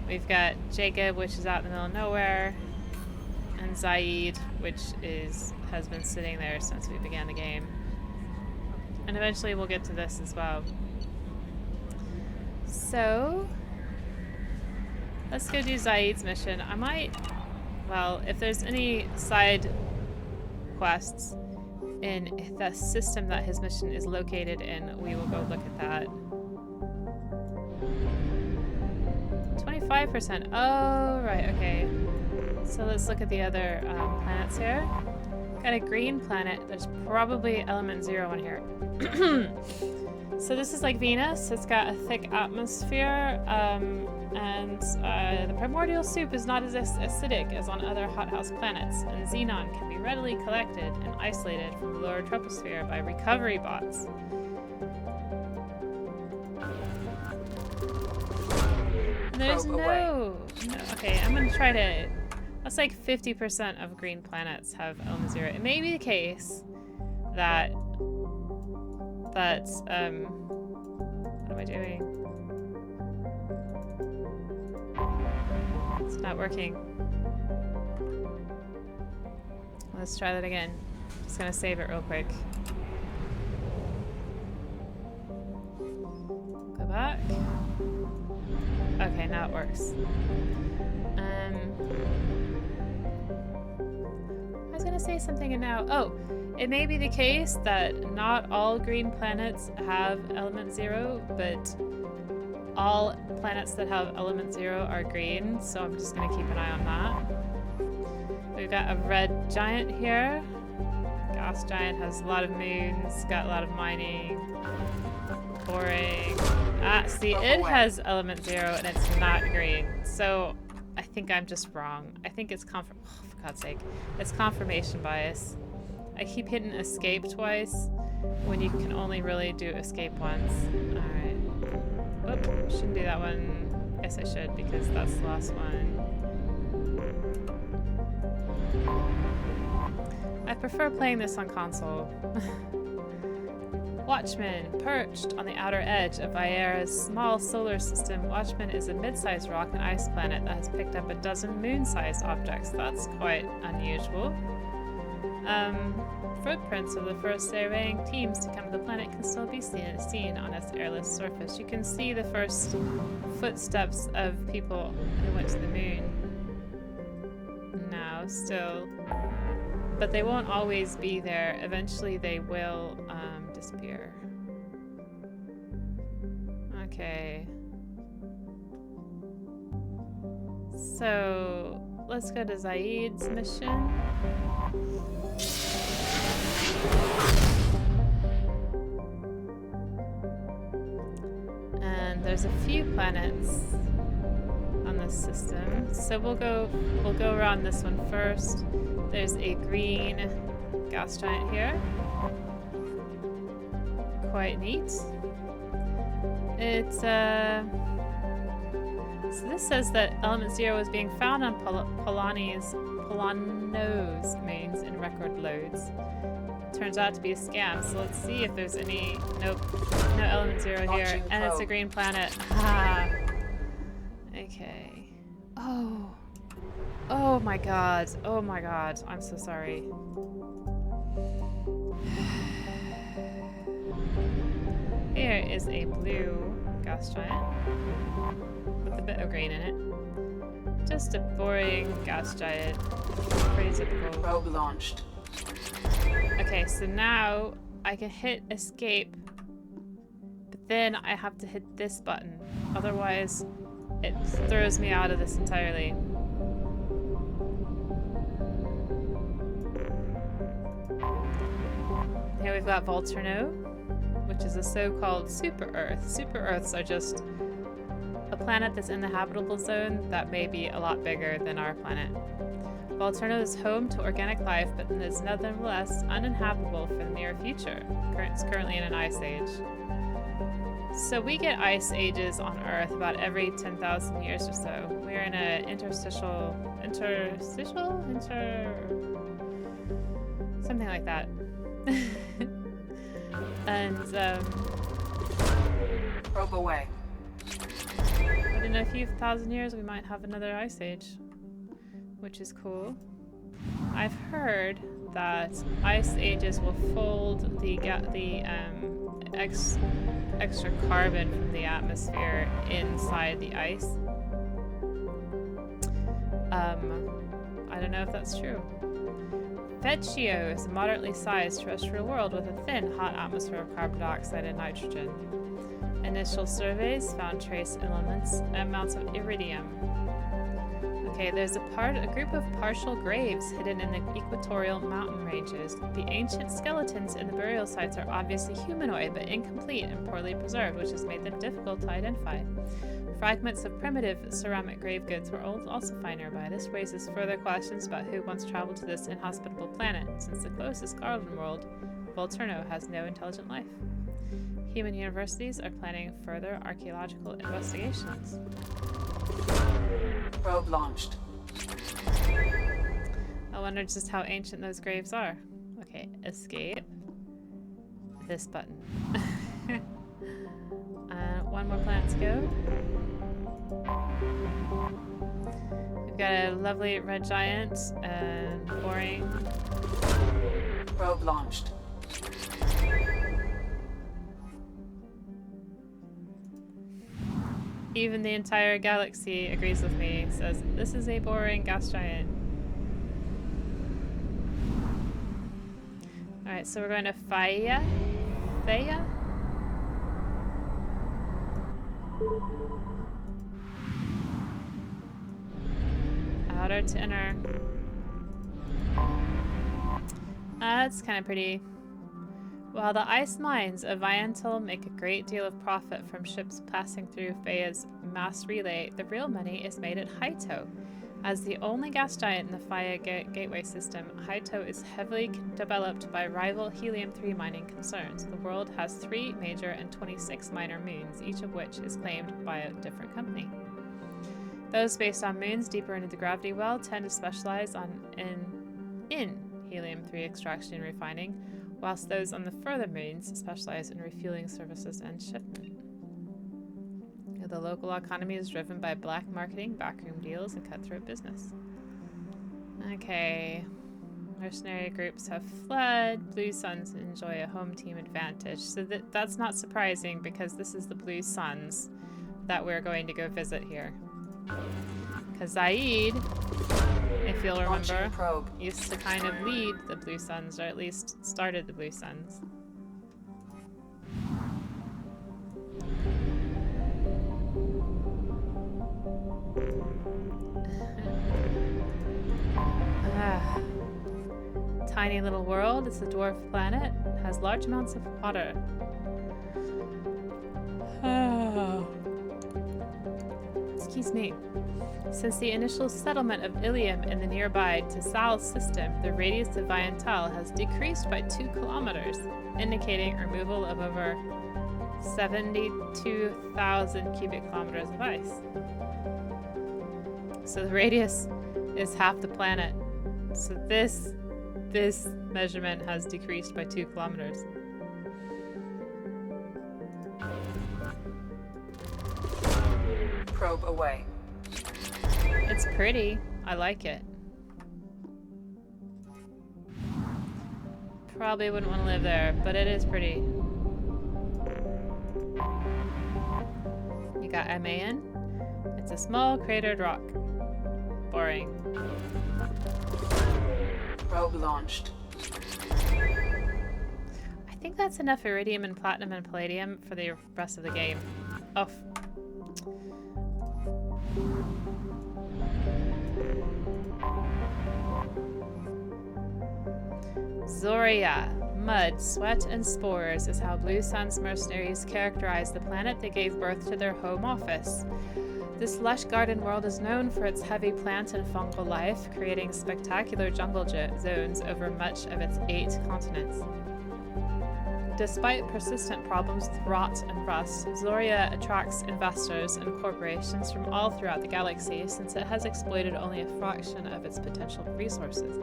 We've got Jacob, which is out in the middle of nowhere, and Zaid, which has been sitting there since we began the game. And eventually we'll get to this as well. So let's go do Zaid's mission. I might, well, if there's any side quests in the system that his mission is located in, we will go look at that. 25%. Oh, right, okay. So let's look at the other planets here. Got a green planet. There's probably element 0 on here. So this is like Venus. It's got a thick atmosphere, and the primordial soup is not as acidic as on other hothouse planets, and xenon can be readily collected and isolated from the lower troposphere by recovery bots. There's no... Okay, I'm gonna try to... That's like 50% of green planets have element 0. It may be the case that... what am I doing? It's not working. Let's try that again. Just gonna save it real quick. Go back. Okay, now it works. I was gonna say something and now... Oh! It may be the case that not all green planets have element 0, but all planets that have element 0 are green, so I'm just going to keep an eye on that. We've got a red giant here. Gas giant has a lot of moons, got a lot of mining, boring. Ah, see, it has element 0 and it's not green, so I think I'm just wrong. I think it's for God's sake, it's confirmation bias. I keep hitting escape twice when you can only really do escape once. Alright. Oop, shouldn't do that one. Guess I should because that's the last one. I prefer playing this on console. Watchman, perched on the outer edge of Viera's small solar system. Watchman is a mid-sized rock and ice planet that has picked up a dozen moon-sized objects. That's quite unusual. Footprints of the first surveying teams to come to the planet can still be seen on its airless surface. You can see the first footsteps of people who went to the moon now, still. But they won't always be there. Eventually they will disappear. Okay. So, let's go to Zaid's mission. And there's a few planets on this system. So we'll go around this one first. There's a green gas giant here. Quite neat. It's so this says that Element Zero is being found on Polano's moons in record loads. Turns out to be a scam, so let's see if there's any... Nope, no Element Zero here, and it's a green planet. Ah. Okay. Oh. Oh my god. Oh my god. I'm so sorry. Here is a blue gas giant with a bit of green in it. Just a boring gas giant. Pretty typical. Probe launched. Okay, so now I can hit escape, but then I have to hit this button. Otherwise, it throws me out of this entirely. Here we've got Volturno, which is a so-called super-Earth. Super-Earths are just a planet that's in the habitable zone that may be a lot bigger than our planet. Volturno is home to organic life, but is nonetheless uninhabitable for the near future. It's currently in an ice age. So we get ice ages on Earth about every 10,000 years or so. We're in an something like that. And probe away. But in a few thousand years we might have another ice age, which is cool. I've heard that ice ages will fold the extra carbon from the atmosphere inside the ice. I don't know if that's true. Vecchio is a moderately sized terrestrial world with a thin, hot atmosphere of carbon dioxide and nitrogen. Initial surveys found trace amounts of iridium. Okay, there's a group of partial graves hidden in the equatorial mountain ranges. The ancient skeletons in the burial sites are obviously humanoid, but incomplete and poorly preserved, which has made them difficult to identify. Fragments of primitive ceramic grave goods were also found nearby. This raises further questions about who once traveled to this inhospitable planet, since the closest garden world, Volturno, has no intelligent life. Human universities are planning further archaeological investigations. Probe launched. I wonder just how ancient those graves are. Okay, escape. This button. One more planet to go. We've got a lovely red giant and boring. Probe launched. Even the entire galaxy agrees with me, says this is a boring gas giant. Alright, so we're going to Theia? Outer to inner. That's kind of pretty. While the ice mines of Viantil make a great deal of profit from ships passing through Theia's mass relay, the real money is made at Haito. As the only gas giant in the Theia gateway system, Haito is heavily developed by rival helium-3 mining concerns. The world has 3 major and 26 minor moons, each of which is claimed by a different company. Those based on moons deeper into the gravity well tend to specialize in helium-3 extraction and refining, whilst those on the further moons specialize in refueling services and shipment. The local economy is driven by black marketing, backroom deals, and cutthroat business. Okay. Mercenary groups have fled. Blue Suns enjoy a home team advantage. So that's not surprising because this is the Blue Suns that we're going to go visit here. Because Zaid, if you'll remember, used to kind of lead the Blue Suns, or at least started the Blue Suns. Tiny little world. It's a dwarf planet. Has large amounts of water. Excuse me. Since the initial settlement of Ilium in the nearby Tesal system, the radius of Viantal has decreased by 2 kilometers, indicating removal of over 72,000 cubic kilometers of ice. So the radius is half the planet. So this measurement has decreased by 2 kilometers. Probe away. It's pretty. I like it. Probably wouldn't want to live there, but it is pretty. You got MAN. It's a small cratered rock. Boring. Probe launched. I think that's enough iridium and platinum and palladium for the rest of the game. Oh. Zoria. Mud, sweat, and spores is how Blue Suns mercenaries characterize the planet that gave birth to their home office. This lush garden world is known for its heavy plant and fungal life, creating spectacular jungle zones over much of its 8 continents. Despite persistent problems with rot and rust, Zoria attracts investors and corporations from all throughout the galaxy since it has exploited only a fraction of its potential resources.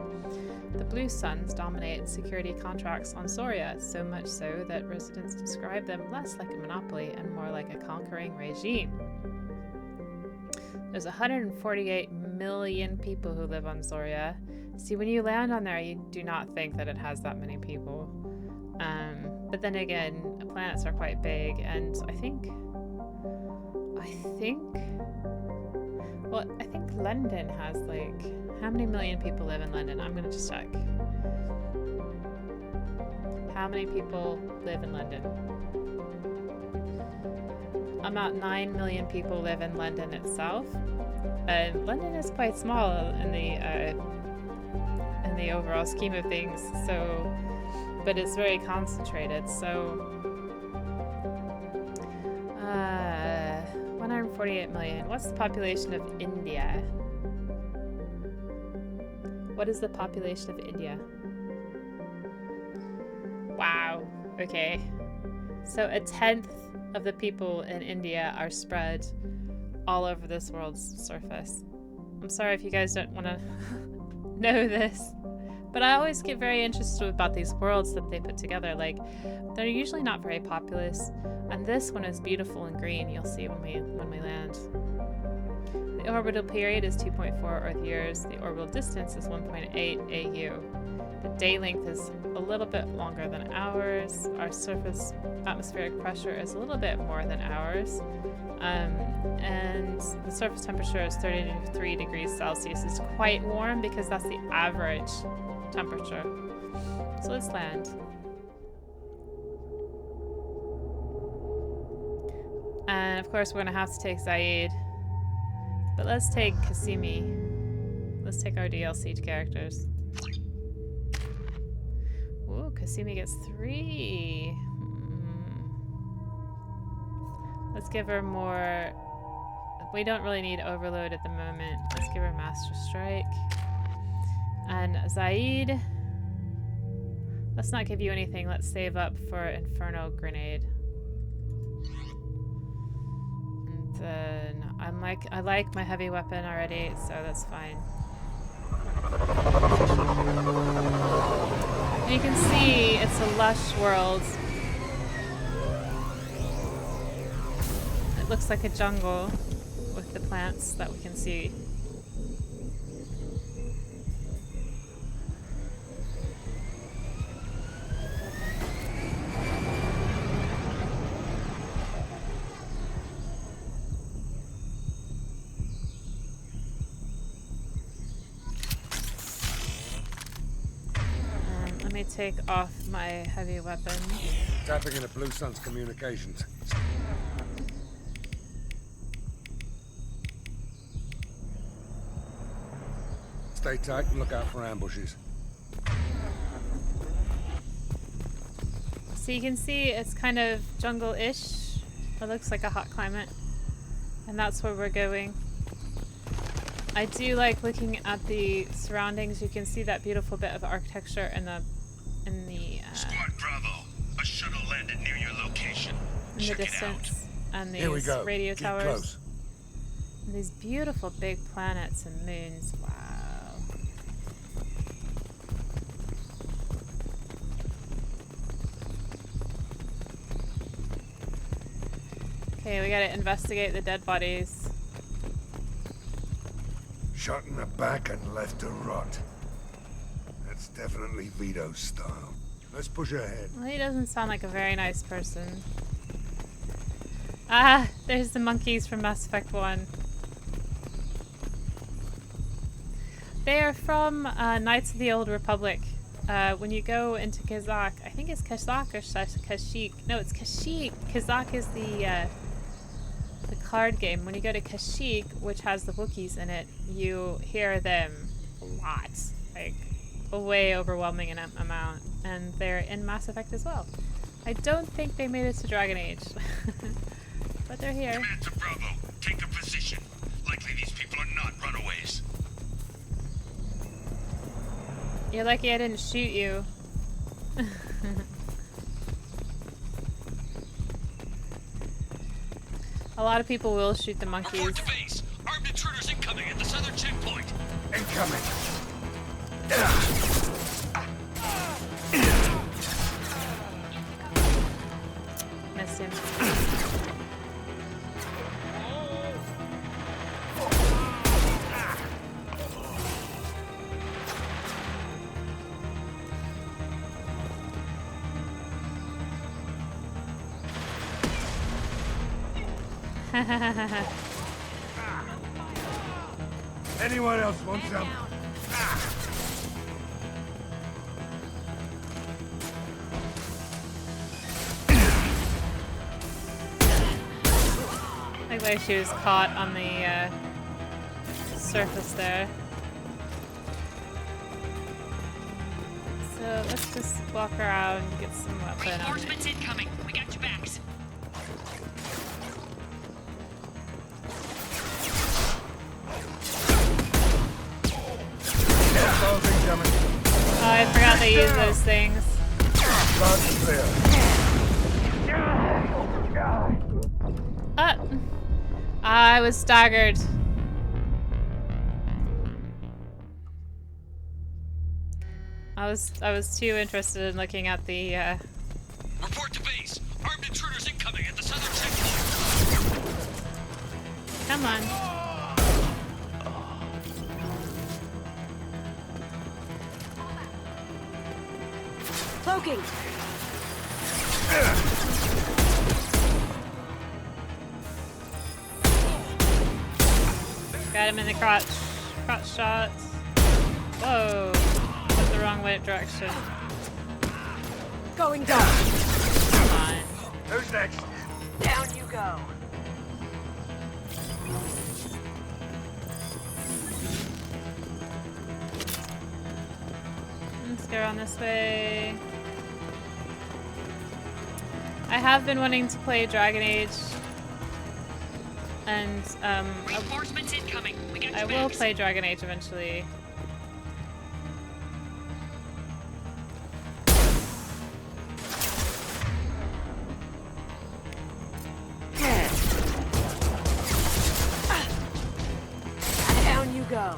The Blue Suns dominate security contracts on Zoria, so much so that residents describe them less like a monopoly and more like a conquering regime. There's 148 million people who live on Zoria. See, when you land on there, you do not think that it has that many people. But then again, planets are quite big, and I think London has, like, how many million people live in London? I'm gonna just check. How many people live in London? About 9 million people live in London itself. London is quite small in the overall scheme of things, so, but it's very concentrated. So, 148 million. What's the population of India? What is the population of India? Wow. Okay. So 1/10 of the people in India are spread all over this world's surface. I'm sorry if you guys don't want to know this, but I always get very interested about these worlds that they put together. Like, they're usually not very populous, and this one is beautiful and green. You'll see when we land. The orbital period is 2.4 Earth years. The orbital distance is 1.8 AU. The day length is a little bit longer than ours. Our surface atmospheric pressure is a little bit more than ours. And the surface temperature is 33 degrees Celsius. It's quite warm because that's the average temperature. So let's land. And of course we're gonna have to take Zaid. But let's take Kasimi. Let's take our DLC characters. Ooh, Kasimi gets 3. Let's give her more. We don't really need Overload at the moment. Let's give her Master Strike. And Zaid, let's not give you anything. Let's save up for Inferno Grenade. And then I like my heavy weapon already, so that's fine. And you can see it's a lush world. It looks like a jungle with the plants that we can see. me take off my heavy weapon. Tapping into Blue Sun's communications. Stay tight and look out for ambushes. So you can see it's kind of jungle-ish. It looks like a hot climate. And that's where we're going. I do like looking at the surroundings. You can see that beautiful bit of architecture in the Squad Bravo, a shuttle landed near your location. in the distance, and Here we these go. radio Keep towers. close. And these beautiful big planets and moons. Wow. Okay, we gotta investigate the dead bodies. Shot in the back and left to rot. That's definitely Vito's style. Let's push ahead. Well, he doesn't sound like a very nice person. Ah, there's the monkeys from Mass Effect 1. They are from Knights of the Old Republic. When you go into Kazakh, I think it's Kazakh or Kashyyyk. No, it's Kashyyyk. Kazakh is the card game. When you go to Kashyyyk, which has the Wookiees in it, you hear them a lot. Like, a way overwhelming amount. And they're in Mass Effect as well. I don't think they made it to Dragon Age. But they're here. Command to Bravo, take a position. Likely these people are not runaways. You're lucky I didn't shoot you. A lot of people will shoot the monkeys. Report to base. Armed intruders incoming at the southern checkpoint. Incoming. Missed him. Anyone else want some? Like where she was caught on the surface there. So let's just walk around and get some weapon. Reinforcements incoming. We got your backs. Oh, I forgot they use those things. I was staggered. I was too interested in looking at the Report to base. Armed intruders incoming at the southern checkpoint. Come on. Cloaking. Got him in the crotch. Crotch shot. Whoa. Went the wrong way direction. Going down. Come on. Who's next? Down you go. Let's go around this way. I have been wanting to play Dragon Age. And Reinforcements incoming. We got I your will backs. play Dragon Age eventually. Down you go.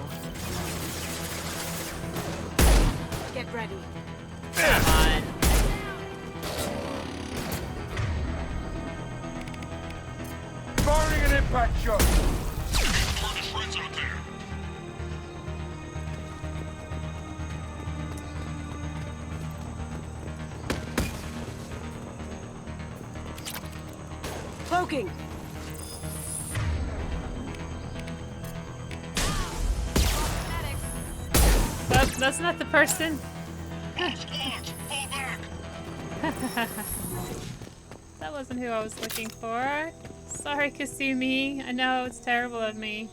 Get ready. Come on. Firing an impact shot. Friends out there. Cloaking. That's not the person. All squads, That wasn't who I was looking for. Sorry, Kasumi. I know it's terrible of me.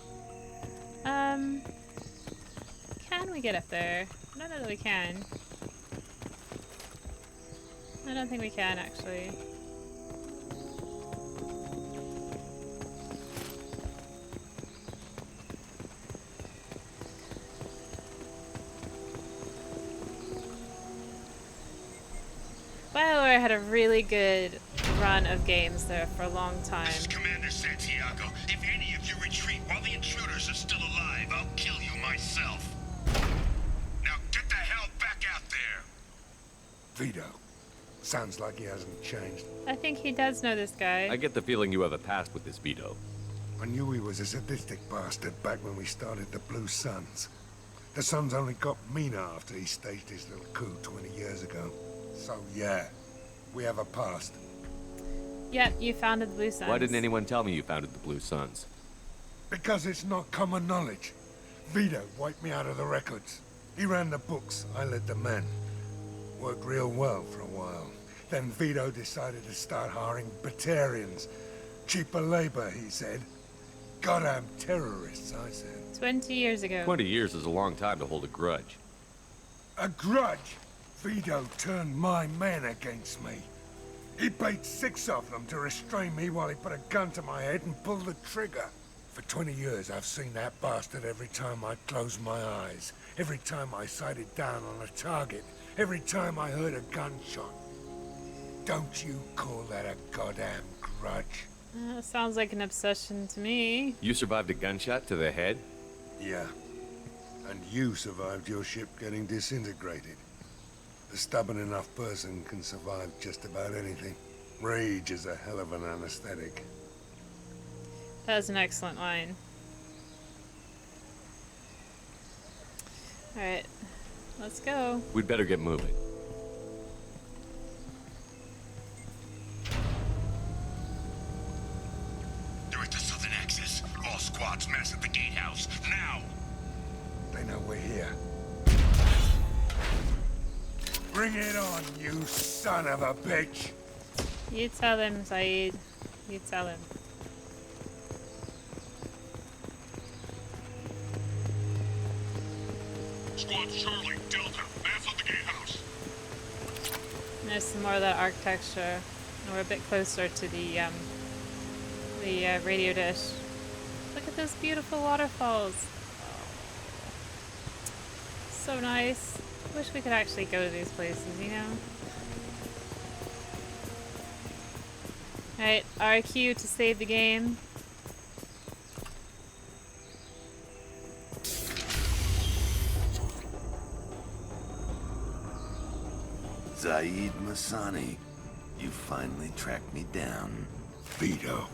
Can we get up there? I don't know that we can. I don't think we can, actually. BioWare had a really good run of games there for a long time. This is Commander Santiago. If any of you retreat while the intruders are still alive, I'll kill you myself. Now get the hell back out there! Vito. Sounds like he hasn't changed. I think he does know this guy. I get the feeling you have a past with this Vito. I knew he was a sadistic bastard back when we started the Blue Suns. The Suns only got meaner after he staged his little coup 20 years ago. So yeah, we have a past. Yep, you founded the Blue Suns. Why didn't anyone tell me you founded the Blue Suns? Because it's not common knowledge. Vito wiped me out of the records. He ran the books, I led the men. Worked real well for a while. Then Vito decided to start hiring Batarians. Cheaper labor, he said. Goddamn terrorists, I said. 20 years ago. 20 years is a long time to hold a grudge. A grudge? Vito turned my men against me. He paid 6 of them to restrain me while he put a gun to my head and pulled the trigger. For 20 years, I've seen that bastard every time I closed my eyes. Every time I sighted down on a target. Every time I heard a gunshot. Don't you call that a goddamn grudge? Sounds like an obsession to me. You survived a gunshot to the head? Yeah. And you survived your ship getting disintegrated. A stubborn enough person can survive just about anything. Rage is a hell of an anesthetic. That was an excellent line. Alright, let's go. We'd better get moving. They're at the southern axis. All squads mass at the gatehouse. Now! They know we're here. Bring it on, you son of a bitch! You tell him, Saeed. You tell him. Squad Charlie, Delta, mass at the gatehouse. There's some more of that architecture. And we're a bit closer to the radio dish. Look at those beautiful waterfalls. So nice. Wish we could actually go to these places, you know? Alright, RQ to save the game. Zaid Masani, you finally tracked me down. Vito.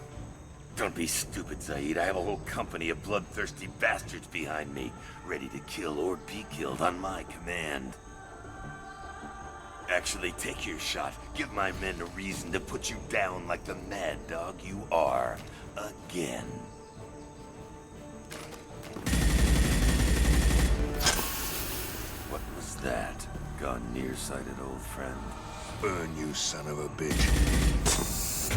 Don't be stupid, Zaid. I have a whole company of bloodthirsty bastards behind me, ready to kill or be killed on my command. Actually, take your shot. Give my men a reason to put you down like the mad dog you are. Again. What was that? Gone nearsighted, old friend. Burn, you son of a bitch.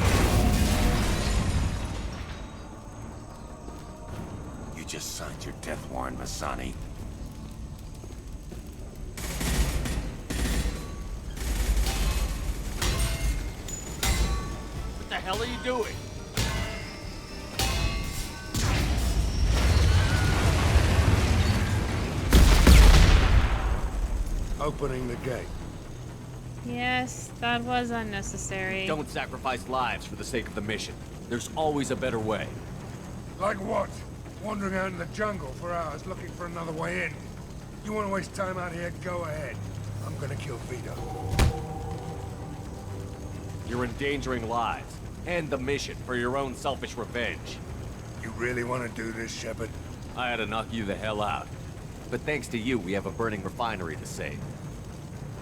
You just signed your death warrant, Masani. What the hell are you doing? Opening the gate. Yes, that was unnecessary. Don't sacrifice lives for the sake of the mission. There's always a better way. Like what? Wandering out in the jungle for hours looking for another way in. You want to waste time out here? Go ahead. I'm gonna kill Vito. You're endangering lives and the mission for your own selfish revenge. You really want to do this, Shepard? I had to knock you the hell out. But thanks to you, we have a burning refinery to save.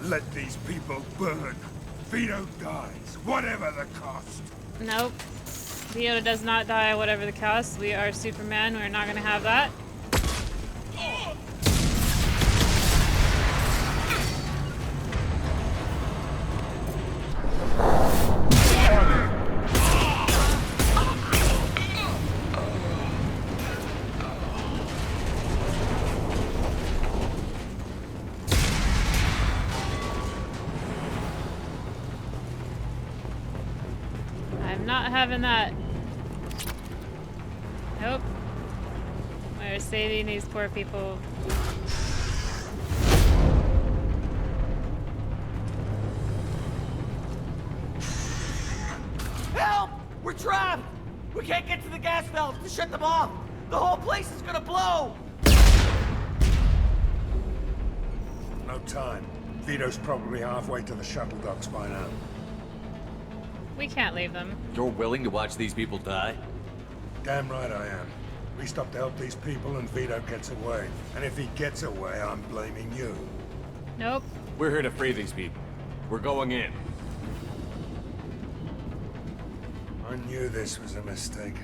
Let these people burn. Vito dies, whatever the cost. Nope. Vito does not die, whatever the cost. We are Superman. We're not gonna have that. not having that. Nope. We're saving these poor people. Help! We're trapped! We can't get to the gas valves to shut them off! The whole place is gonna blow! No time. Vito's probably halfway to the shuttle docks by now. We can't leave them. You're willing to watch these people die? Damn right I am. We stop to help these people and Vito gets away. And if he gets away, I'm blaming you. Nope. We're here to free these people. We're going in. I knew this was a mistake.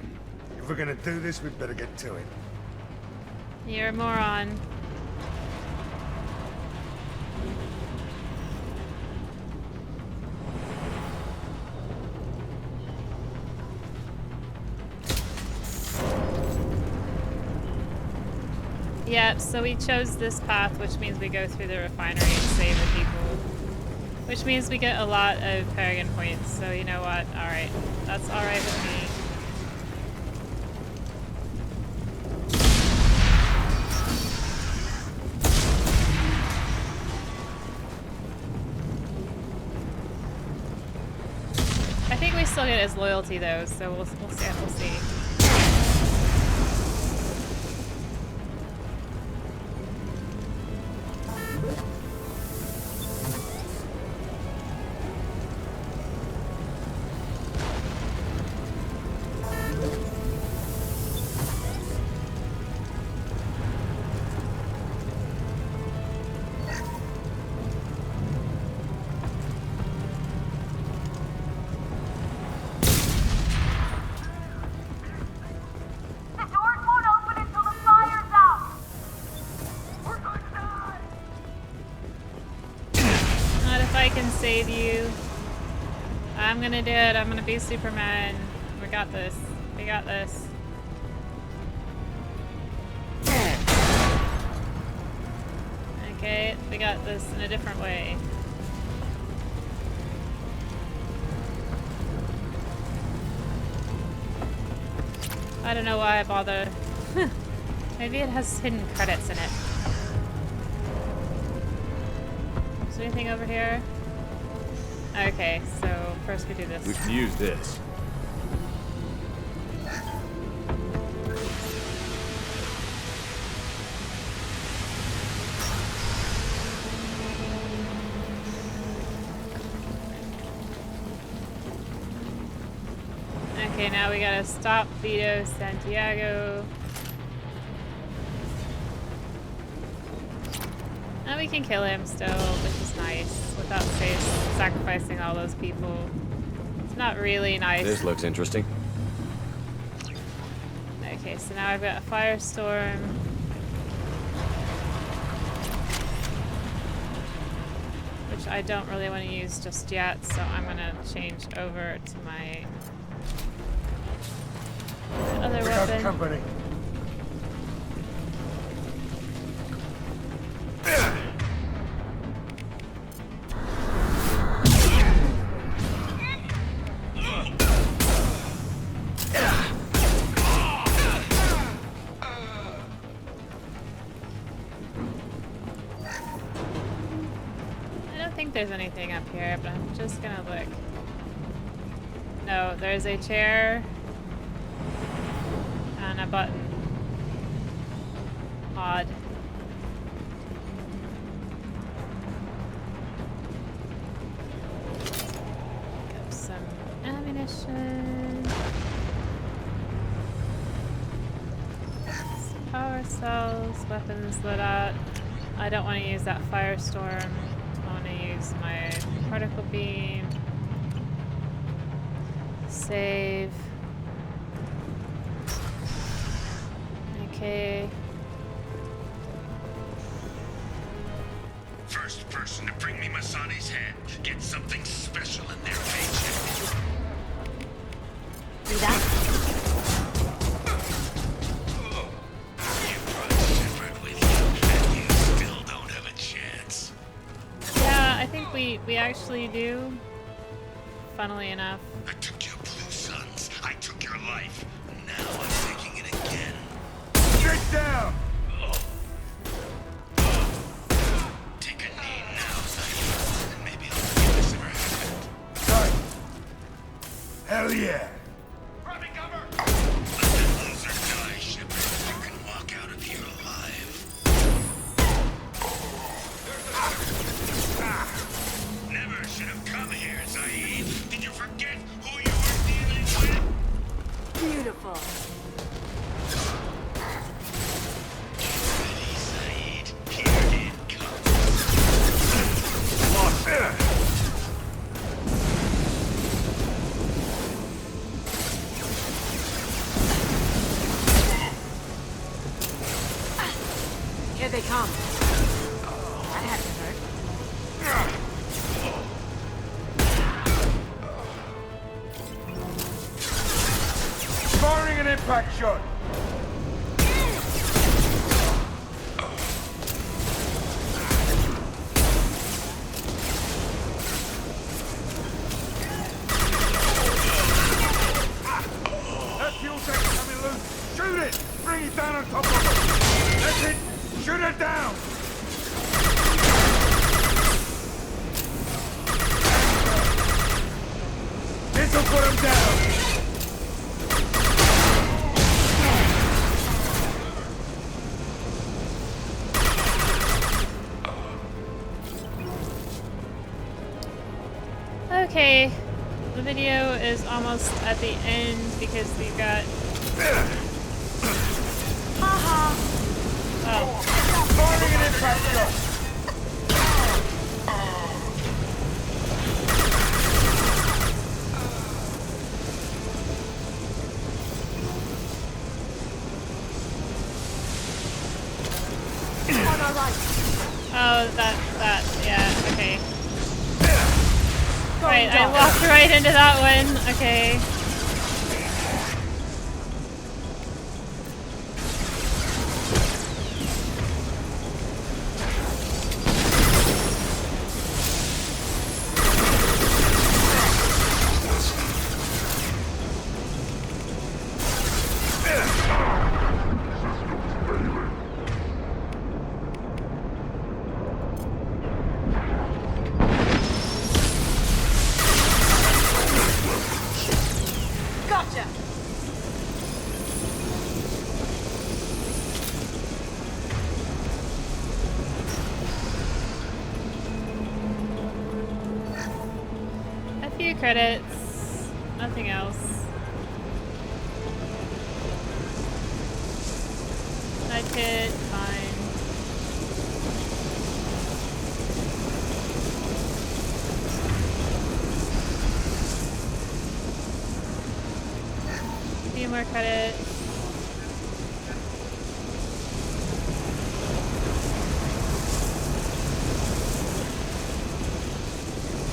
If we're gonna do this, we'd better get to it. You're a moron. Yep, so we chose this path, which means we go through the refinery and save the people. Which means we get a lot of Paragon points, so you know what? Alright. That's alright with me. I think we still get his loyalty though, so we'll see. We'll see. Save you. I'm gonna do it. I'm gonna be Superman. We got this. We got this. Okay, we got this in a different way. I don't know why I bother. Maybe it has hidden credits in it. Is there anything over here? Okay, so first we do this. We can use this. Okay, now we gotta stop Vito Santiago. And we can kill him still, which is nice, without sacrificing all those people. It's not really nice. This looks interesting. Okay, so now I've got a firestorm. Which I don't really want to use just yet, so I'm gonna change over to my other weapon. Company. There's anything up here, but I'm just gonna look. No, there's a chair and a button. Odd. Got some ammunition. Some power cells, weapons lit up. I don't want to use that firestorm. Use my particle beam. Save. Okay. First person to bring me Masani's head gets something special in their paycheck. Do that? You brought Shepard with you, and you still don't have a chance. Yeah, I think we actually do. Funnily enough. I took your blue sun down! Take a knee now, Zaid, and maybe I'll forget this ever happened. Right. Hell yeah! Let that loser die, Shepard. You can walk out of here alive. Never should have come here, Zaid. Did you forget who you were dealing with? Beautiful. Ready, Zaid. Here it comes. Lost there! Here they come. That had to hurt. Firing an impact shot! That fuel tank's coming loose! Shoot it! Bring it down on top of it! That's it! Shoot it down! This'll put him down! Okay, the video is almost at the end because we've got. Haha. Oh. Firing an impact shot! On our right. Oh, that, yeah, okay. Right, I walked right into that one. Okay. Gotcha. A few credits. Nothing else. Side kit, fine. A few more credits.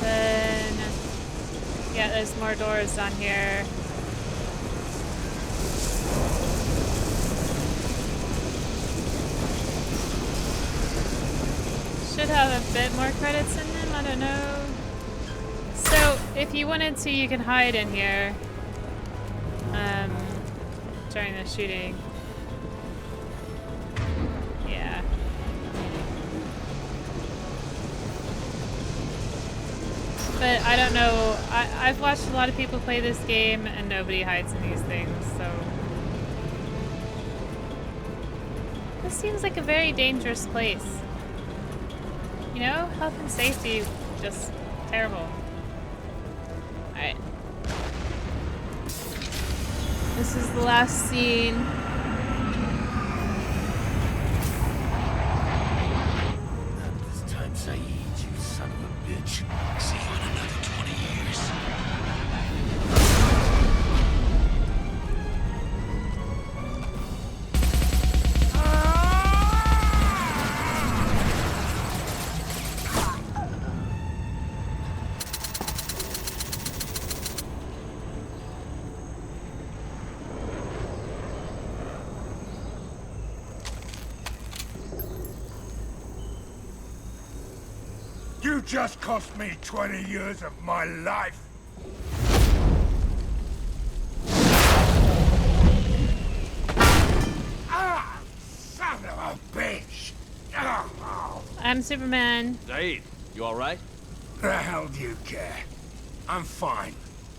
Then, yeah, there's more doors on here. Should have a bit more credits in them, I don't know. So, if you wanted to, you can hide in here. During the shooting. Yeah. But I don't know. I've watched a lot of people play this game and nobody hides in these things, so. This seems like a very dangerous place. You know, health and safety, just terrible. Alright. This is the last scene. Not this time, Zaid, you son of a bitch. See you in another 20 years. You just cost me 20 years of my life. Ah, I'm Superman. Zaid, you alright? The hell do you care? I'm fine.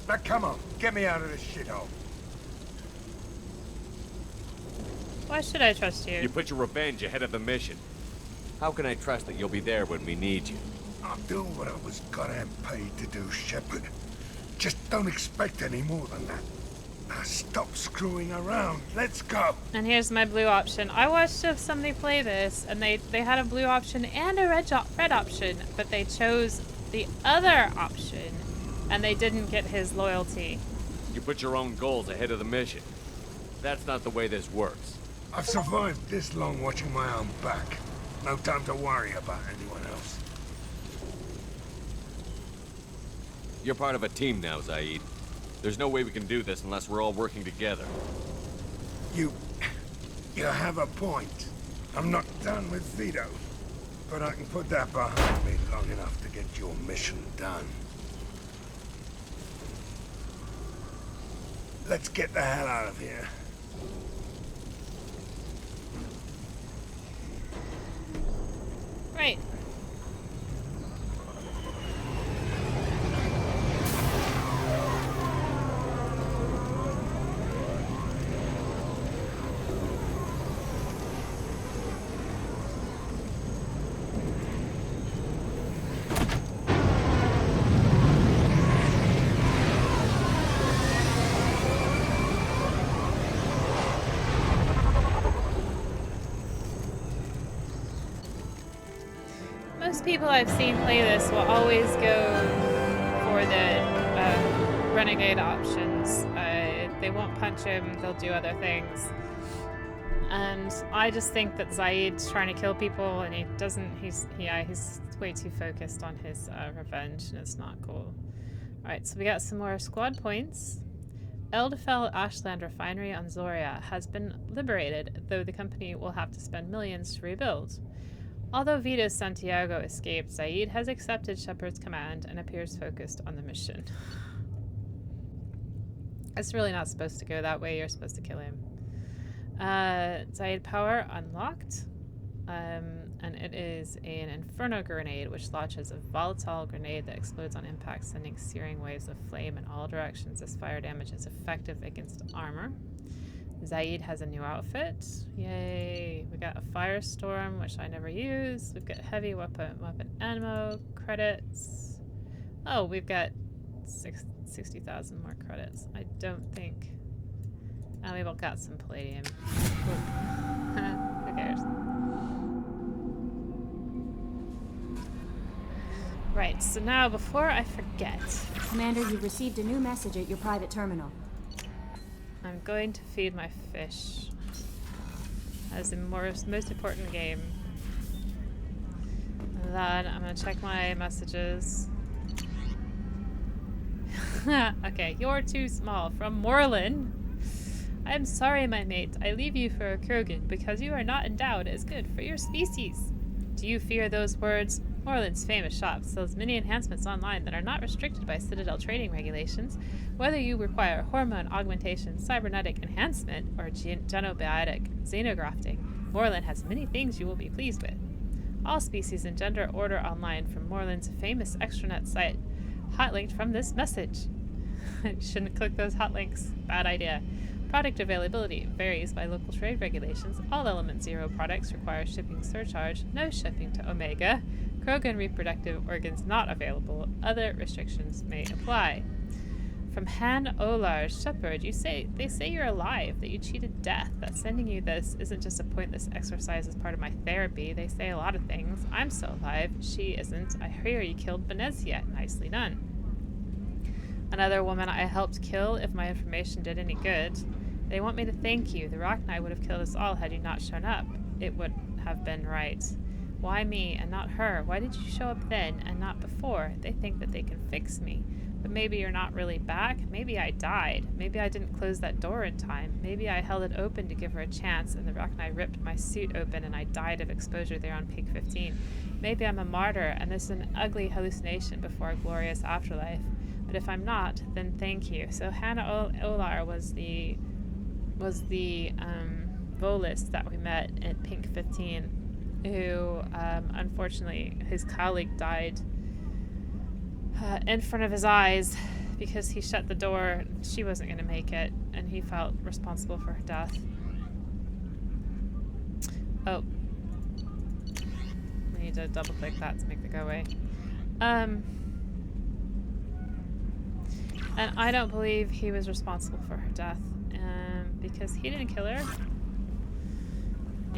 Now come on, get me out of this shithole. Why should I trust you? You put your revenge ahead of the mission. How can I trust that you'll be there when we need you? I'll do what I was goddamn paid to do, Shepard. Just don't expect any more than that. Now stop screwing around. Let's go. And here's my blue option. I watched somebody play this, and they had a blue option and a red option, but they chose the other option, and they didn't get his loyalty. You put your own goals ahead of the mission. That's not the way this works. I've survived this long watching my own back. No time to worry about anyone else. You're part of a team now, Zaid. There's no way we can do this unless we're all working together. You have a point. I'm not done with Vito, but I can put that behind me long enough to get your mission done. Let's get the hell out of here. Right. Most people I've seen play this will always go for the renegade options. They won't punch him, they'll do other things. And I just think that Zaid's trying to kill people, and he doesn't, he's way too focused on his revenge, and it's not cool. Alright, so we got some more squad points. Eldefell Ashland Refinery on Zoria has been liberated, though the company will have to spend millions to rebuild. Although Vito Santiago escaped, Zaid has accepted Shepard's command and appears focused on the mission. It's really not supposed to go that way, you're supposed to kill him. Zaid power unlocked. And it is an Inferno grenade, which launches a volatile grenade that explodes on impact, sending searing waves of flame in all directions. This fire damage is effective against armor. Zaid has a new outfit. Yay. We got a firestorm, which I never use. We've got heavy weapon ammo, credits. Oh, we've got 60,000 more credits. I don't think. And we've got some palladium. Who cares? Right, so now before I forget. Commander, you've received a new message at your private terminal. I'm going to feed my fish. That is the most important game. And then I'm gonna check my messages. Okay, you're too small. From Moreland. I am sorry, my mate. I leave you for a Krogan because you are not endowed as good for your species. Do you fear those words? Moreland's famous shop sells many enhancements online that are not restricted by Citadel trading regulations. Whether you require hormone augmentation, cybernetic enhancement, or genobiotic xenografting, Moreland has many things you will be pleased with. All species and gender order online from Moreland's famous extranet site. Hot linked from this message. You shouldn't click those hot links. Bad idea. Product availability varies by local trade regulations. All Element Zero products require shipping surcharge. No shipping to Omega. Krogan reproductive organs not available. Other restrictions may apply. From Han Olar, Shepard, they say you're alive, that you cheated death, that sending you this isn't just a pointless exercise as part of my therapy. They say a lot of things. I'm still alive. She isn't. I hear you killed Venezia. Nicely done. Another woman I helped kill if my information did any good. They want me to thank you. The Rock Knight would have killed us all had you not shown up. It would have been right. Why me and not her? Why did you show up then and not before? They think that they can fix me. But maybe you're not really back. Maybe I died. Maybe I didn't close that door in time. Maybe I held it open to give her a chance and the Rock Knight ripped my suit open and I died of exposure there on Peak 15. Maybe I'm a martyr and this is an ugly hallucination before a glorious afterlife. But if I'm not, then thank you. So Hannah Olar was the Volist that we met at Pink 15. who unfortunately his colleague died in front of his eyes because he shut the door. She wasn't going to make it, and he felt responsible for her death. Oh. We need to double click that to make it go away. And I don't believe he was responsible for her death, because he didn't kill her.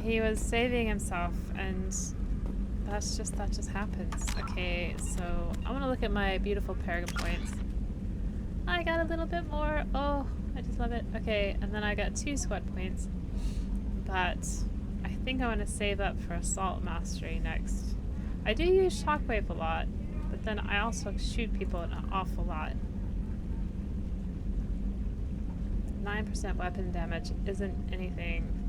He was saving himself, and that just happens. Okay, so I want to look at my beautiful Paragon points. I got a little bit more. Oh, I just love it. Okay, and then I got 2 squad points, but I think I want to save up for Assault Mastery next. I do use Shockwave a lot, but then I also shoot people an awful lot. 9% weapon damage isn't anything.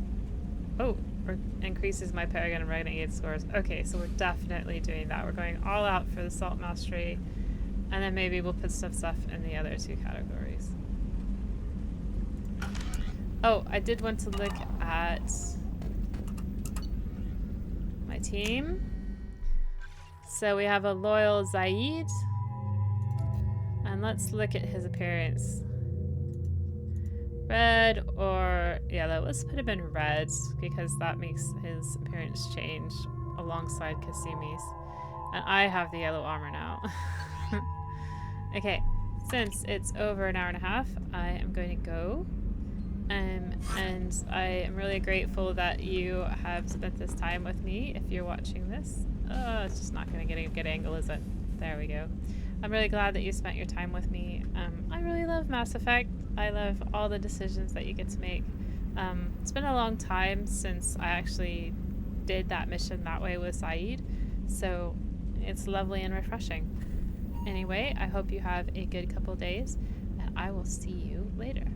Oh, or increases my Paragon and Renegade scores. Okay, so we're definitely doing that. We're going all out for the Assault Mastery, and then maybe we'll put stuff in the other 2 categories. Oh, I did want to look at my team. So we have a loyal Zaid, and let's look at his appearance. Red or yellow. Let's put him in red because that makes his appearance change alongside Kasumi's. And I have the yellow armor now. Okay, since it's over an hour and a half, I am going to go. And I am really grateful that you have spent this time with me if you're watching this. Oh, it's just not going to get a good angle, is it? There we go. I'm really glad that you spent your time with me. I really love Mass Effect. I love all the decisions that you get to make. It's been a long time since I actually did that mission that way with Saeed, so it's lovely and refreshing. Anyway, I hope you have a good couple days, and I will see you later.